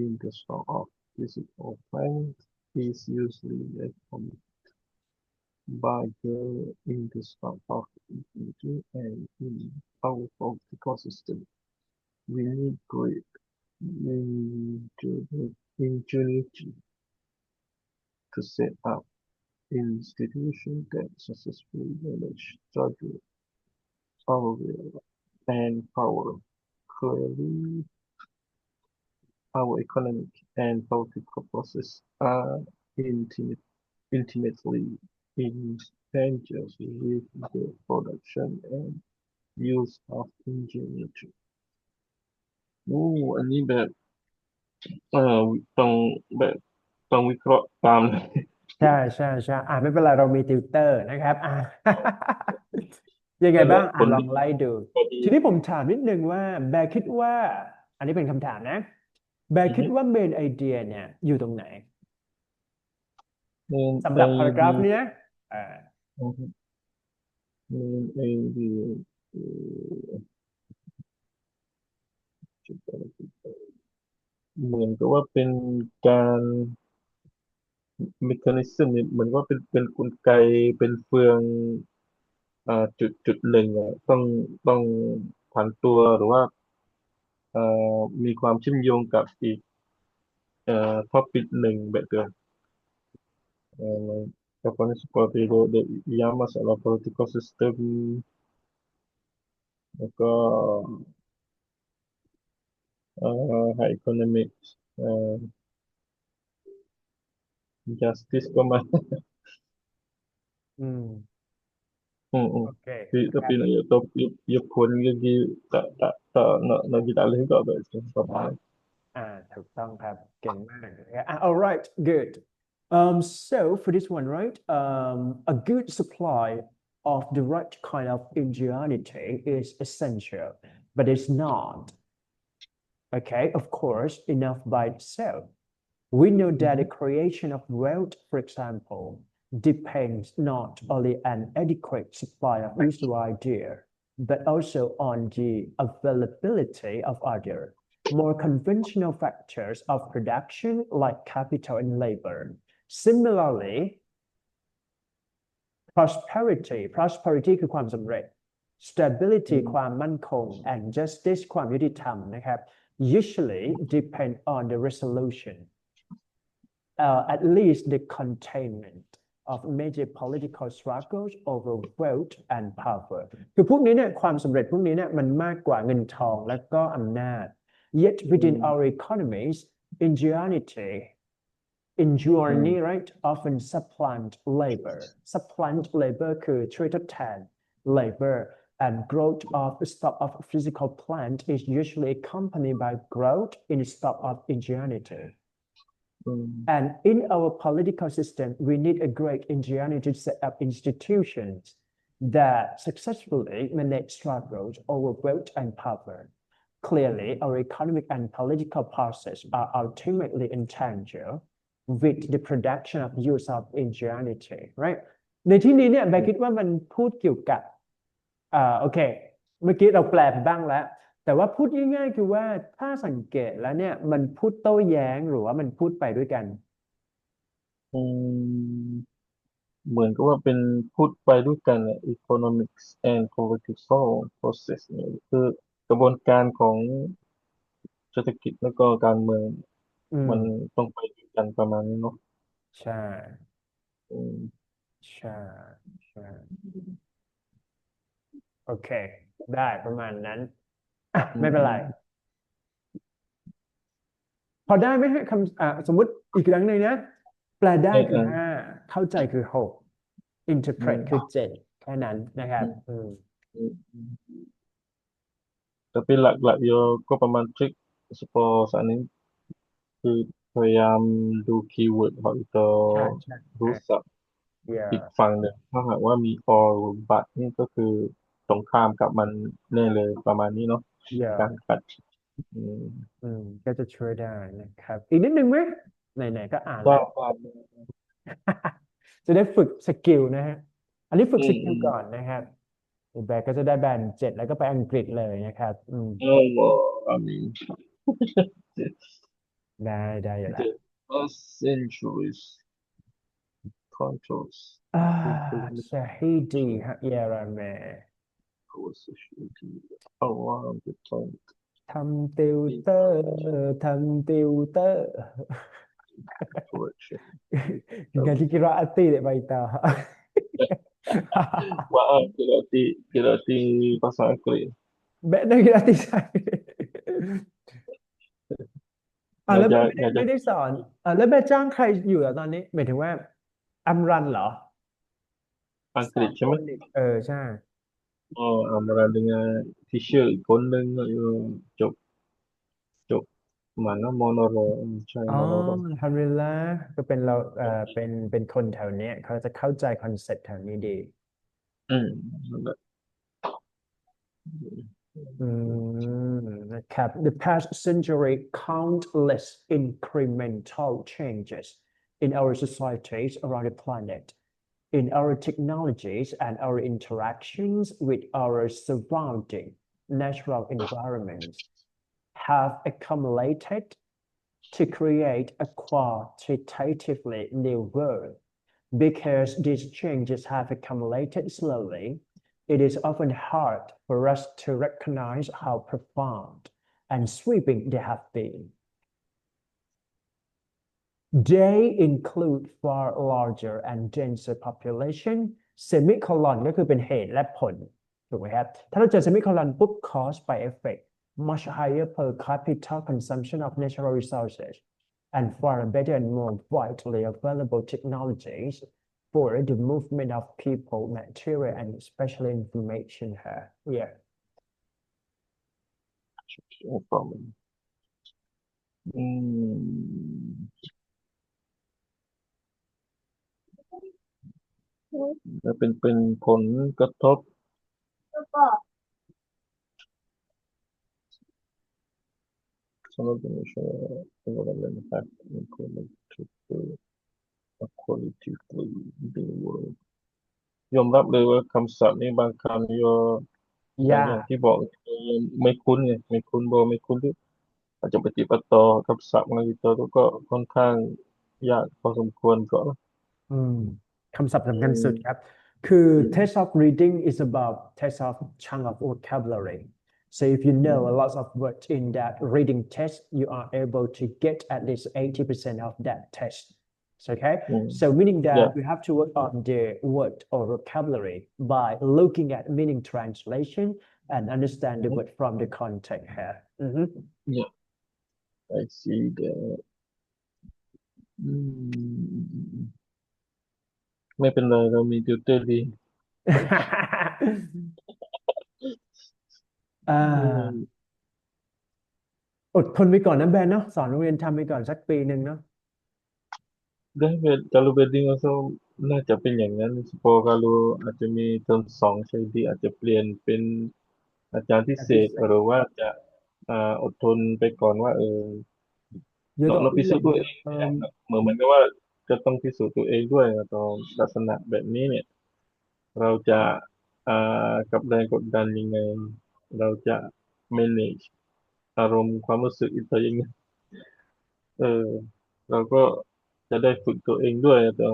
in the stock of physical plant is usually accompanied by the in the stock of utility and in powerful ecosystem. We need great ingenuity to set up institutions that successfully manage struggle, power and power. Clearly, our economic and political process are intimate, intimately entangled with the production and use of ingenuity. โอ้อันนี้แบบเอ่อต้องแบบต้องวิเคราะห์ตามเลย ใช่ใช่ใช่ไม่เป็นไรเรามีติวเตอร์นะครับยังไงนั่นแหบ้างละคนดีลองไล่ดูก็ดีทีนี้ผมถามนิดนึงว่าแบร์คิดว่าอันนี้เป็นคำถามนะแบร์อือฮึคิดว่าเมนไอเดียเนี่ยอยู่ตรงไหนเมนไอสำหรับพารากราเดียฟนี้นะอ่าอือฮึเมนไอเดียเอ่อจุดอะไรเหมือนกับว่าเป็นการเมคานิซึมเนี่ยเหมือนว่าเป็นกลไกเป็นเฟืองจุดหนึ่งต้องผันตัวหรือว่ามีความเชื่อมโยงกับอีกท็อปิกหนึ่งแบบเดิม Kapan seperti the yang masalah political system แล้วก็high economic เอ่อ justice ก็มา อืม mm. โอเคTapi นะครับ nak top ia pun lagi tak nak kita alih juga betul apa อ่าถูกต้องครับเก่งมากนะครับalright good so for this one right a good supply of the right kind of ingenuity is essential but it's not okay of course enough by itself we know that the Mhm. creation of wealth for example depends not only on adequate supply of useful idea but also on the availability of other more conventional factors of production like capital and labor. Similarly, prosperity คือความสำเร็จ stability ความมั่นคง and justice ความยุติธรรมนะครับ usually depend on the resolution at least the containment of major political struggles over wealth and power คือพวกนี้เนี่ยความสำเร็จพวกนี้เนี่ยมันมากกว่าเงินทองและก็อำนาจ yet within our economies ingenuity ingenuity right often supplant labor คือช่วยทดแทน labor and growth of stock of physical plant is usually accompanied by growth in stock of ingenuity and in our political system, we need a great ingenuity to set up institutions that successfully manage struggles over wealth and power. Clearly, our economic and political process are ultimately entangled with the production of use of ingenuity, right? ในที่นี้เนี่ยแบคิดว่ามันพูดเกี่ยวกับโอเคเมื่อกี้เราแปลไปบ้างแล้วแต่ว่าพูดง่ายๆคือว่าถ้าสังเกตแล้วเนี่ยมันพูดโต้แย้งหรือว่ามันพูดไปด้วยกันอืมเหมือนกับว่าเป็นพูดไปด้วยกันเนี่ย economics and political process เนี่ยคือกระบวนการของเศรษฐกิจแล้วก็การเมืองอืมมันต้องไปด้วยกันประมาณนี้เนาะใช่อืมใช่ใช่โอเคได้ประมาณนั้นไม่เป็นไรอืมอืมพอได้ไหมฮะคำสมมุติอีกครั้งหนึ่งนะแปลได้เออเออคือห้าเข้าใจคือหก อื interpret คือมเจ็ดแค่นั้นนะครับอืมอืมอืม tapi lag-lag yo kokประมาณทริคสปอร์สันนี้คือพยายามดูคีย์เวิร์ดของตัวใช่ใช่รู้สักอีก yeah ฝั่งหนึ่งถ้าหากว่ามี or but นี่ก็คือตรงข้ามกับมันแน่เลยประมาณนี้เนาะ yeah การขัดอืมก็จะช่วยได้นะครับอีกนิดนึงไหมไหนๆก็อ่านก็แล้ว ความ จะได้ฝึกสกิลนะฮะอันนี้ฝึกอืมอืมสกิลก่อนนะครับอีกแบบก็จะได้แบนเจ็ดแล้วก็ไปอังกฤษเลยนะครับโอ้โหอามี ได้อยู่ละ the first centuries controls อ่า including ชาฮิดีฮะเยาราเม our society around the planet ทำติวเตอร์ทำติวเตอร์ correction Ganti kira hati dek baita. Maaf, kira-kira pasang akrik. แบะได้gratis แล้วแบะไม่Ngajarได้สอนแล้วแบะจ้างใครอยู่อ่ะตอนนี้หมายถึงว่าอัมรันเหรอสอง angkrik ใช่ไหมคนอีกใช่ Oh, amaran dengan teacher อีกคนนึงจบจบmana Monoro ใช่ อ๋อ Monoro อัลฮัมดุลิลละก็เป็นเราเป็นคนแถวเนี้ยเขาจะเข้าใจคอนเซ็ปต์แถวนี้ดีอืมนั่นแหละอืนะครับ The past century countless incremental changes in our societies around the planet in our technologies and our interactions with our surrounding natural environments have accumulated to create a qualitatively new world. Because these changes have accumulated slowly, it is often hard for us to recognize how profound and sweeping they have been. They include far larger and denser population semicolon ก็คือเป็นเหตุและผลถูกไหมครับถ้าเราเจอ semicolon ปุ๊บ cause by effect much higher per capita consumption of natural resources and far better and more widely available technologies for the movement of people, material, and especially information here. Yeah. problem อืมจะเป็นผลกระทบสำหรับในช่วงสำหรับในนะครับในคนที่ qualitatively the world ยอมรับเลยว่าคำศัพท์นี้บางคำอย่างที่ Yeah. บอกไม่คุ้นไงไม่คุ้นโบไม่คุ้นที่อาจจะปฏิบัติต่อกับศัพท์อะไรต่อก็ค่อนข้างยากพอสมควรก็อืมคำศัพท์อืสำคัญสุดครัมบคือ อืม test of reading is about test of chunk of vocabulary so if you อื know ม a lot of words in that reading test you are able to get at least 80% of that test okay อืม so meaning that yeah you have to work on the word or vocabulary by looking at meaning translation and understand the word from the context here. Mhm. yeah I see that อืมไม่เป็นไรเรามีติวเตอร์ดี อ่าอดทนไปก่อนนะแบนเนาะสอนโรงเรียนทำไปก่อนสักปีหนึ่งเนาะ kalau wedding also น่าจะเป็นอย่างนั้นพอ kalau อาจจะมีเทอมสองใช่ดีอาจจะเปลี่ยนเป็นอาจารย์พิเศษการพิเศษหรือว่าจะอดทนไปก่อนว่าเราพิสูจน์ตัวเองเนี่ยเหมือนกับว่าจะต้องพิสูจน์ตัวเองด้วยตอนลักษณะแบบนี้เนี่ยเราจะกับแรงกดดันยังไงเราจะ manage อารมณ์ความรู้สึกอีกตัวยังไงเออเราก็จะได้ฝึกตัวเองด้วยแต่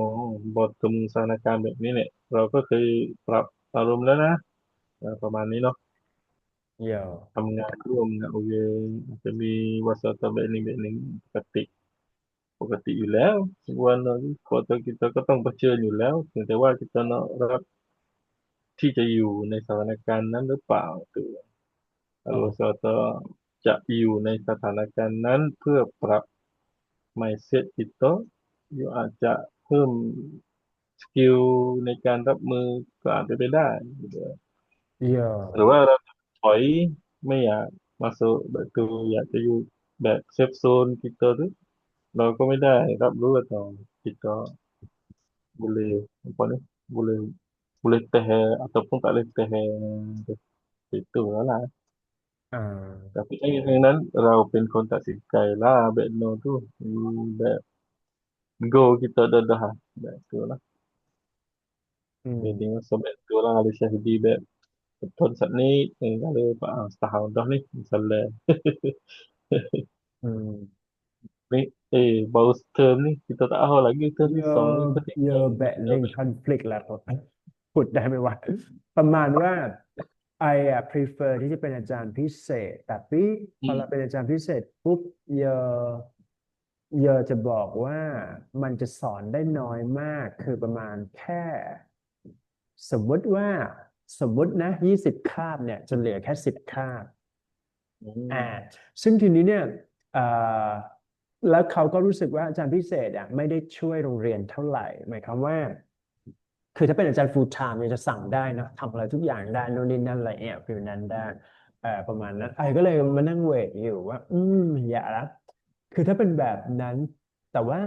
บทสถานการณ์แบบนี้เนี่ยเราก็เคยปรับอารมณ์แล้วนะประมาณนี้เนาะเยอะทำงานร่วมนะโอเคอาจจะมีวาสนาแบบนี้ปกติอยู่แล้วทุกวันเราkitaก็ต้องเผชิญอยู่แล้วเพียงแต่ว่าkitaรับที่จะอยู่ในสถานการณ์นั้นหรือเปล่าคือ อ๋อ kalau kita จะอยู่ในสถานการณ์นั้นเพื่อปรับ mindset kita อยู่อาจจะเพิ่ม สกิลในการรับมือก็อาจจะไปได้เยอหรือะว่าเราถอยไม่อยากmasukแบบตัวอยากจะอยู่แบบเซฟโซนkita tuhเราก็ไม่ได้รับรู้atau kita boleh apa nih boleh boleh teh ataupun tak boleh teh itu lah อ่าtapiทั้งนั้นเราเป็นคนตัดสินใจล่าแบบโนtuhแบบ go kita dahแบบitu lah อืม jadi sampai itu lah ada syahidiแบบbetul saat ini kalau Pak setahun dah nih misalnya อืม nih baru term nih kita tak tahu lagi term เย ni อะ song ni เย ketika อะแบะ kita เล่งคอนฟ lict แล้วพูดได้ไหมวะประมาณว่าไอprefer ที่จะเป็นอาจารย์พิเศษแต่พี่พอเราเป็นอาจารย์พิเศษปุ๊บเยอะจะบอกว่ามันจะสอนได้น้อยมากคือประมาณแค่สมมุติว่าสมมุตินะ20 คาบเนี่ยจะเหลือแค่10 คาบ อ่าซึ่งทีนี้เนี่ยเอ่อแล้วเขาก็รู้สึกว่าอาจารย์พิเศษอ่ะไม่ได้ช่วยโรงเรียนเท่าไหร่หมายความว่าคือถ้าเป็นอาจารย์ full time เนี่ยจะสั่งได้นะทำอะไรทุกอย่างได้โน่นนี่นั่นอะไรเนี่ยฟิลนั้นได้ประมาณนั้นไอ้ก็เลยมานั่งเวทอยู่ว่าอย่าละคือถ้าเป็นแบบนั้นแต่ว่า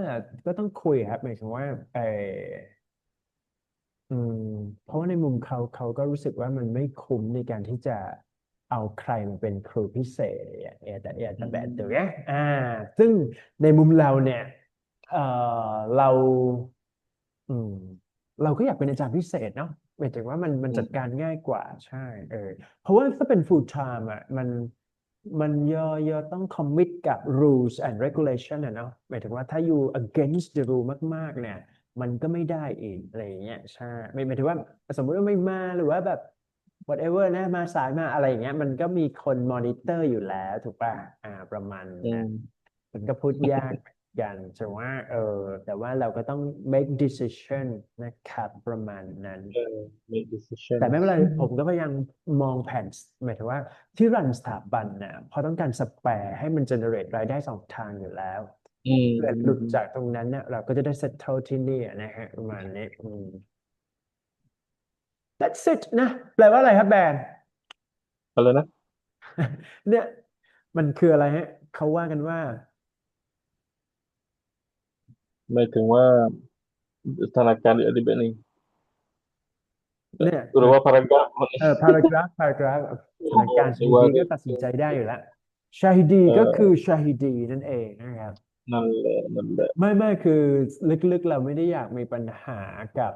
ก็ต้องคุยครับหมายถึงว่าอืมเพราะว่าในมุมเขาก็รู้สึกว่ามันไม่คุ้มในการที่จะเอาใครมาเป็นครูพิเศษแต่แบบตัวเนี้ยซึ่งในมุมเราเนี่ยเออเราอืมเราก็อยากเป็นอาจารย์พิเศษเนาะหมายถึงว่ามันจัดการง่ายกว่าใช่เพราะว่าถ้าเป็น full time อ่ะมันเยอะต้อง commit กับ rules and regulation อะเนาะหมายถึงว่าถ้าอยู่ against the rule มากๆเนี่ย มันก็ไม่ได้อีกอะไรอย่างเงี้ยใช่ไม่หมายถึงว่าสมมุติว่าไม่มาหรือว่าแบบ whatever นะมาสายมาอะไรอย่างเงี้ยมันก็มีคนมอนิเตอร์อยู่แล้วถูกป่ะประมาณนั้นมันก็พูดยากเหมือนกันใช่ว่าแต่ว่าเราก็ต้อง make decision นะครับประมาณนั้น make แต่ไม่เป็น decisions ไรผมก็พยายามมองแผนหมายถึงว่าที่รันสถาบันน่ะพอต้องการสแปร์ให้มัน generate รายได้2 ทางอยู่แล้วอืมเกิดอืมอืมหลุดจากตรงนั้นเนี่ยเราก็จะได้ settle ที่นี่นะฮะประมาณนี้That's it นะแปลว่าอะไรครับแบรนด์ อะไรนะ เนี่ยมันคืออะไรฮะเขาว่ากันว่าหมายถึงว่าสถานการณ์ในแบบนี้เนี่ยหรือว่า paragraph paragraph สถานการณ์ชาหรือว่าฮิดีก็ตัดสินใจได้อยู่แล้วชาฮิดีเอ่ก็คืออชาฮิดีนั่นเองนะครับ นั่นแหละนั่นแหละไม่คือลึกๆเราไม่ได้อยากมีปัญหากับ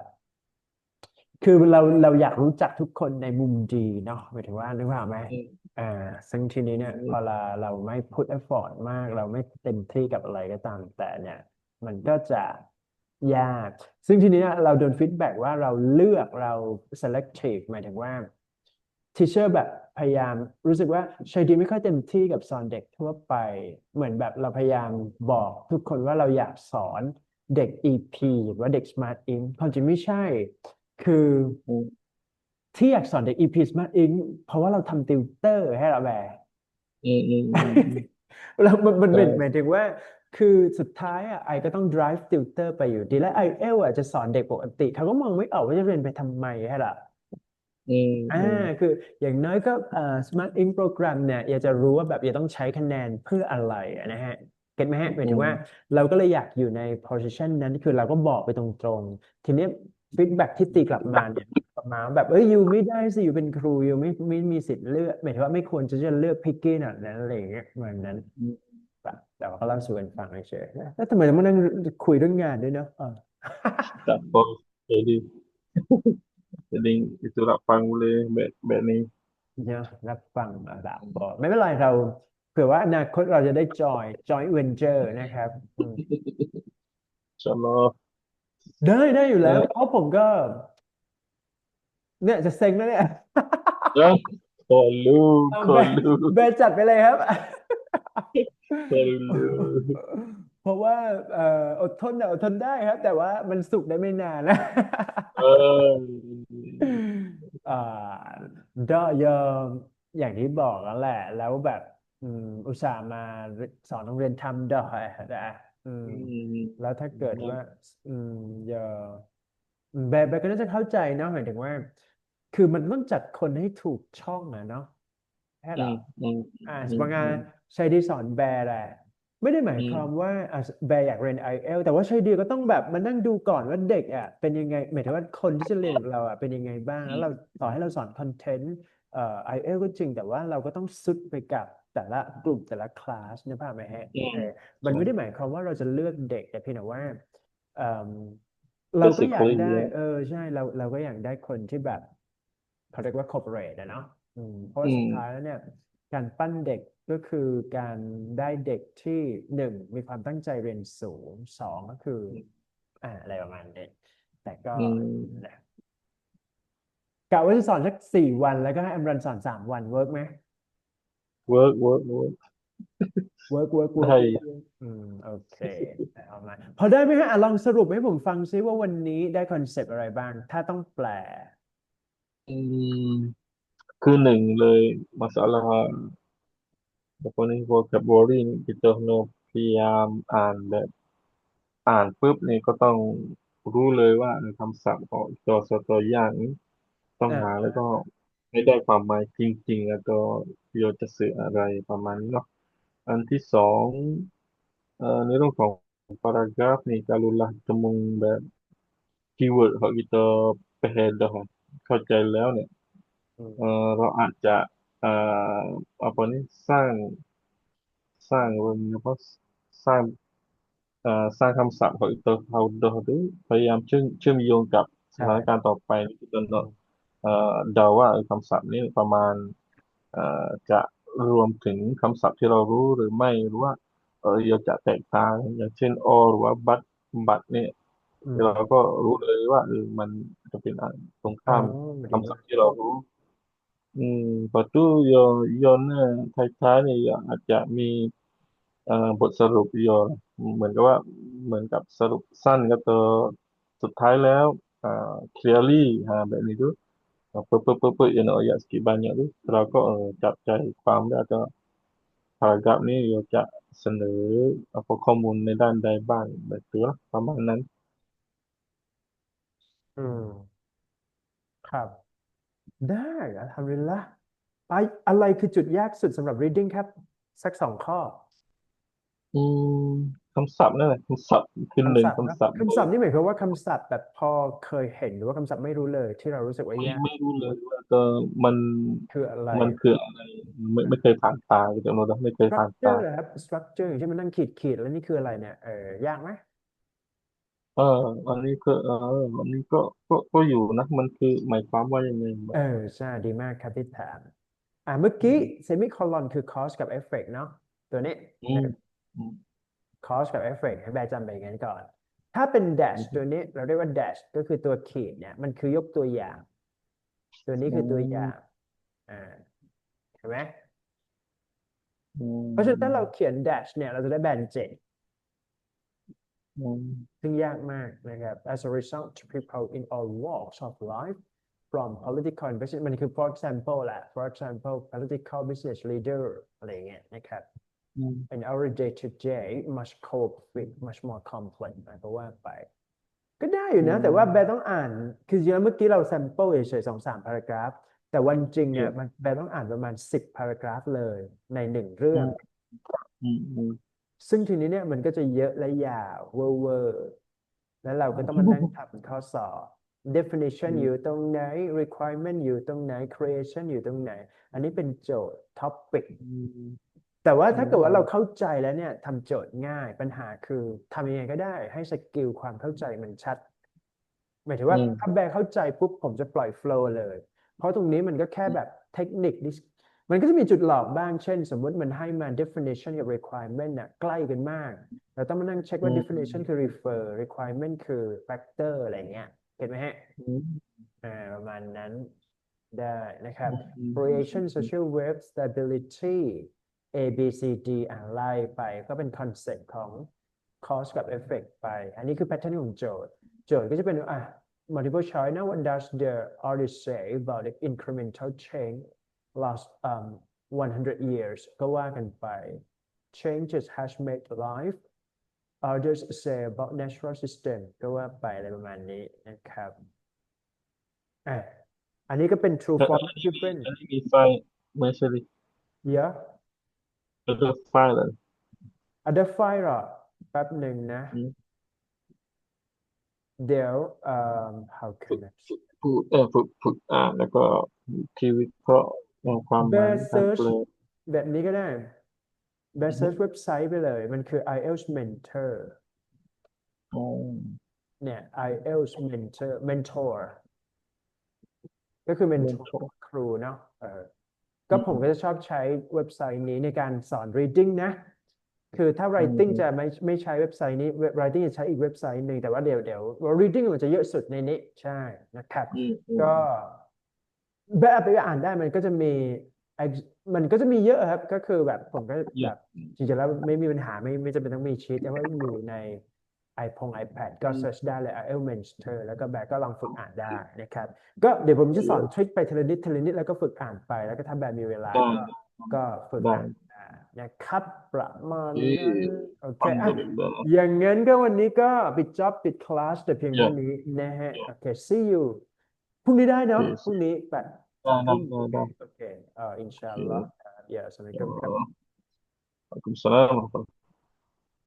คือเราอยากรู้จักทุกคนในมุมดีเนาะหมายถึงว่านึกภาพไหมอืมอ่าซึ่งทีนี้เนี่ยพอเราไม่พุทเอฟฟอร์ตมากเราไม่เต็มที่กับอะไรก็ตามแต่เนี่ยมันก็จะยากซึ่งทีนี้เนี่ยเราโดนฟีดแบ็กว่าเราเลือกเรา selective หมายถึงว่าทีเชอร์แบบพยายามรู้สึกว่าชายดีไม่ค่อยเต็มที่กับสอนเด็กทั่วไปเหมือนแบบเราพยายามบอกทุกคนว่าเราอยากสอนเด็ก EP หรือว่าเด็ก Smart Ink ความจริงไม่ใช่ คืออืมที่อยากสอนเด็ก EP Smart Ink เพราะว่าเราทำติวเตอร์ให้เราแบบ อืมอืมอืมอืม เรามันเป็นหมายใช่ถึงว่าคือสุดท้ายไอก็ต้อง drive tutor ไปอยู่ดีและไอเอลจะสอนเด็กปกติเขาก็มองไม่ออกว่าจะเรียนไปทำไมให้ล่ะ อืมอ่าอืมคืออย่างน้อยก็Smart Ink Program เนี่ยอยากจะรู้ว่าแบบอยากต้องใช้คะแนนเพื่ออะไรนะฮะเก็ตไหมฮะหมายอืมถึงว่าเราก็เลยอยากอยู่ใน position นั้นคือเราก็บอกไปตรงๆทีนี้ฟีดแบ็กที่ตีกลับมาเนี่ยกลับมาแบบอยู่ไม่ได้สิอยู่เป็นครูอยู่ไม่มีสิทธิ์เลือกหมายถึงว่าไม่ควรจะเลือกพิกกี้น่ะนั้นอะไรอย่างเงี้ยเหมือนนั้นอืมแบบแต่ว่าก็เล่าสู่กันฟังเฉยๆแล้วทำไมต้องมานั่งคุยเรื่องงานด้วยเนาะtak bos jadi jadi itulah pang boleh bet ni เนาะรับฟังแบบบอกไม่เป็นไรเราเผื่อว่าอนาคตเราจะได้จอยเวนเจอร์นะครับinsyaallah ได้อยู่แล้วเพ eh ราะผมก็เนี่ยจะเซ็งแล้วเนี่ย ya kalau เอาเบน kalau เบนจัดไปเลยครับ kalau เพราะว่าเอ่ออดทนได้ครับแต่ว่ามันสุกได้ไม่นานนะ อ่าเยอมอย่างที่บอกแล้วแหละแล้วแบบอุตส่าห์มาสอนโรงเรียนทำดอยนะอืมแล้วถ้าเกิดว่าอืมเยอ แบบก็น่าจะเข้าใจเนาะหมายถึงว่าคือมันต้องจัดคนให้ถูกช่องอะเนาะแค่อืเหรอมอืมสมมติงานอืมอืมชัยดีสอนแบร์แหละไม่ได้หมายอืมความว่าแบร์อยากเรียน IELTS แต่ว่าชัยดีก็ต้องแบบมานั่งดูก่อนว่าเด็กอ่ะเป็นยังไงหมายถึงว่าคนที่จะเรียนกับเราอ่ะเป็นยังไงบ้างแล้วเราต่อให้เราสอนคอนเทนต์IELTS ก็จริงแต่ว่าเราก็ต้องซุดไปกับแต่ละกลุ่มแต่ละคลาสนะพ่อไหมฮะอืมมันใช่ ไม่ได้หมายความว่าเราจะเลือกเด็กแต่เพียงแต่ว่าเอ่มเราก็อยาก basically ได้เนี่ยใช่เราก็อยากได้คนที่แบบเขาเรียกว่า corporate อะเนาะเพราะอืว่าสุดท้ายมแล้วเนี่ยการปั้นเด็กก็คือการได้เด็กที่หนึ่งมีความตั้งใจเรียนสูงสองก็คืออะไรประมาณนี้แต่ก็อืมนะกะว่าจะสอนสัก4 วันแล้วก็ให้อมรันสอน3 วันเวิร์กไหม work เวิร์กได้โอเคเอามาพอได้ไหมฮะลองสรุปให้ผมฟังซิว่าวันนี้ได้คอนเซปต์อะไรบ้างถ้าต้องแปลอืมคือหนึ่งเลย masalah apa nih vocabulary นี่kita harus พยายามอ่านปุ๊บนี่ก็ต้องรู้เลยว่าคำศัพท์ของตัวอย่างนี้ต้องหาอ่าแล้วก็ให้ได้ความหมายจริงๆแล้วก็โยจะสื่ออะไรประมาณนี้เนาะอันที่สองในเรื่องของ paragraph นี่การุณlah temung แบบคีย์เวิร์ดของ kita paham dah เข้าใจแล้วเนี่ยเราอาจจะเอ่อapa nih สร้างapa สร้าง สร้างคำศัพท์ของตัวเขาโดยพยายามเชื่อมโยงกับสถานการใช่ณ์ต่อไปจนเดาว่าคำศัพท์นี้ประมาณจะรวมถึงคำศัพท์ที่เรารู้หรือไม่หรือว่าเราจะแตกต่างอย่างเช่น or หรือว่า but เนี่ยอืมเราก็รู้เลยว่ามันจะเป็นอันตรงอ๋อข้ามดีมาก คำศัพท์ที่เรารู้ประตูโยนเนี่ยท้ายๆเนี่ยอาจจะมี บทสรุปโยนเหมือนกับว่าเหมือนกับสรุปสั้นก็ตัวสุดท้ายแล้วclearly แบบนี้ด้วยเยอะๆ sedikit banyak ด้วยเราก็จับใจความได้ก็paragraph นี้เราจะเสนอข้อมูลในด้านใดบ้างแบบตัวประมาณนั้นอืมครับได้ทำเวลาไออะไรคือจุดยากสุดสำหรับ reading ครับสัก2 ข้ออืมคำศัพท์นั่นแหละคำศัพท์คือหนึ่งคำศัพท์นะคำศัพท์คำศัพท์นี่หมายความว่าคำศัพท์แบบพอเคยเห็นหรือว่าคำศัพท์ไม่รู้เลยที่เรารู้สึกว่าไม่ยากไม่รู้เลยว่ามันคืออะไรมันคืออะไรไม่เคยผ่านตาจำนวนไม่เคยผ่านตา structure นะครับ structure อย่างเช่นมันนั่งขีดแล้วนี่คืออะไรเนี่ยยากไหมเอออันนี้ก็อันนี้ก็อยู่นะมันคือหมายความว่ายังไงแบเออบใช่ดีมากครับที่ถามเมื่อกี้ semicolon คือ cause กับ effect เนาะตัวนี้อืมนะครับ อืม cause กับ effect ให้แบร์จำไปอย่างนั้นก่อนถ้าเป็น dash ตัวนี้เราเรียกว่า dash ก็คือตัวขีดเนี่ยมันคือยกตัวอย่างตัวนี้อืคือตัวอย่างมอ่าเห็นไหมอืเพราะฉะนั้นถ้าเรามเขียน dash เนี่ยเราจะได้แบนเจ็ดอืมซึ่งยากมากนะครับ as a result people in all walks of life from political business มันคือ for example แหละ for example political business leader อะไรอย่างเงี้ยนะครับ อืม in our day to day must cope with much more complex เพราะว่าไป ก็ได้อยู่อืนะแต่ว่าแบร์มต้องอ่านคือจริงๆแล้วเมื่อกี้เราแซมเปิลเฉยๆ2-3 พารากราฟแต่วันจริงเนี่ยเกี่ยวมันแบร์ต้องอ่านประมาณ10 พารากราฟเลยใน1 เรื่องอืมอืมอืมซึ่งทีนี้เนี่ยมันก็จะเยอะและยาวเวอร์แล้วเราก็ต้องมานั่งทำข้อสอบ definition อยู่ตรงไหน requirement อยู่ตรงไหน creation อยู่ตรงไหนอันนี้เป็นโจทย์ topic อืมแต่ว่าอืถ้าเกิดว่าเรามเข้าใจแล้วเนี่ยทำโจทย์ง่ายปัญหาคือทำยังไงก็ได้ให้สกิลความเข้าใจมันชัดหมายถึงว่าถ้าอืมแบร์เข้าใจปุ๊บผมจะปล่อยโฟลว์เลยเพราะตรงนี้มันก็แค่แบบเทคนิคมันก็จะมีจุดหลอกบ้างเช่นสมมุติมันให้มา definition กับ requirement น่ะใกล้กันมากเราต้องมานั่งเช็คว่า อืม definition คือ refer requirement คือ factor อะไรเงี้ยเห็นไหมฮะ อืมประมาณนั้นได้นะครับ อืมอืมอืม creation อืม social web stability A B C D ไล่ไปก็เป็นคอนเซ็ปต์ของ cause กับ effect ไปอันนี้คือ pattern ของโจทย์ก็จะเป็นmultiple choice now what does the artist say about the incremental change last 100 years ก็ว่ากันไป changes has made life others say about natural system ก็ว่าไปอะไรประมาณนี้นะครับอ่ะอันนี้ก็เป็น true อัน false นี้มี different อันนี้มีไฟไม่ใช่ดิ เยอะ แล้วก็ไฟเลย other file หรอแป๊บหนึ่งนะอืมเดี๋ยวhow ฝึ can ก I ฝึกอ่านแล้วก็ที่วิเคราะห์ความหมาย best การแป search ลแบบนี้ก็ได้ อื best อฮึ search เว็บไซต์ไปเลยมันคือ IELTS Mentor อ๋อเนี่ย IELTS Mentor ก็คือ เรียน mentor โทครูเนาะอืก็ผมมก็จะชอบใช้เว็บไซต์นี้ในการสอน reading นะ คือถ้า อื writing จะมไม่ใช้เว็บไซต์นี้ writing จะใช้อีกเว็บไซต์หนึ่งแต่ว่าเดี๋ยว reading มันจะเยอะสุดในนี้ใช่นะครับอืมอืมก็แบบไปอ่านได้มันก็จะมี มันก็จะมีเยอะครับก็คือแบบผมก็เยอะแบบจริงๆแล้วไม่มีปัญหาไม่จำเป็นต้องมีชีตแต่ว่าอยู่ใน iPad ก็ อืม search ได้เลย IELTS Mentor แล้วก็แบบก็ลองฝึกอ่านได้นะครับก็เดี๋ยวผมจะสอนทริคไปทีละนิดแล้วก็ฝึกอ่านไปแล้วก็ถ้าแบบมีเวลาได้ก็ฝึกได้อ่านนะครับประมาณที่นั้นโอเคอัลฮัมอ่ะดุลิลลาห์อย่างงั้นก็วันนี้ก็ปิดจ็อบปิดคลาสแต่เพียงเยอะเท่านี้นะฮะเยอะโอเค see you พรุ่งนี้ได้เนาะพรุ่งที่นี้แบบสได้ได้องทุ่มได้ได้โอเคอินโอเคชาอัลลอฮ์อย่าสมัยเอ่กัมครับออัลกุมสลาม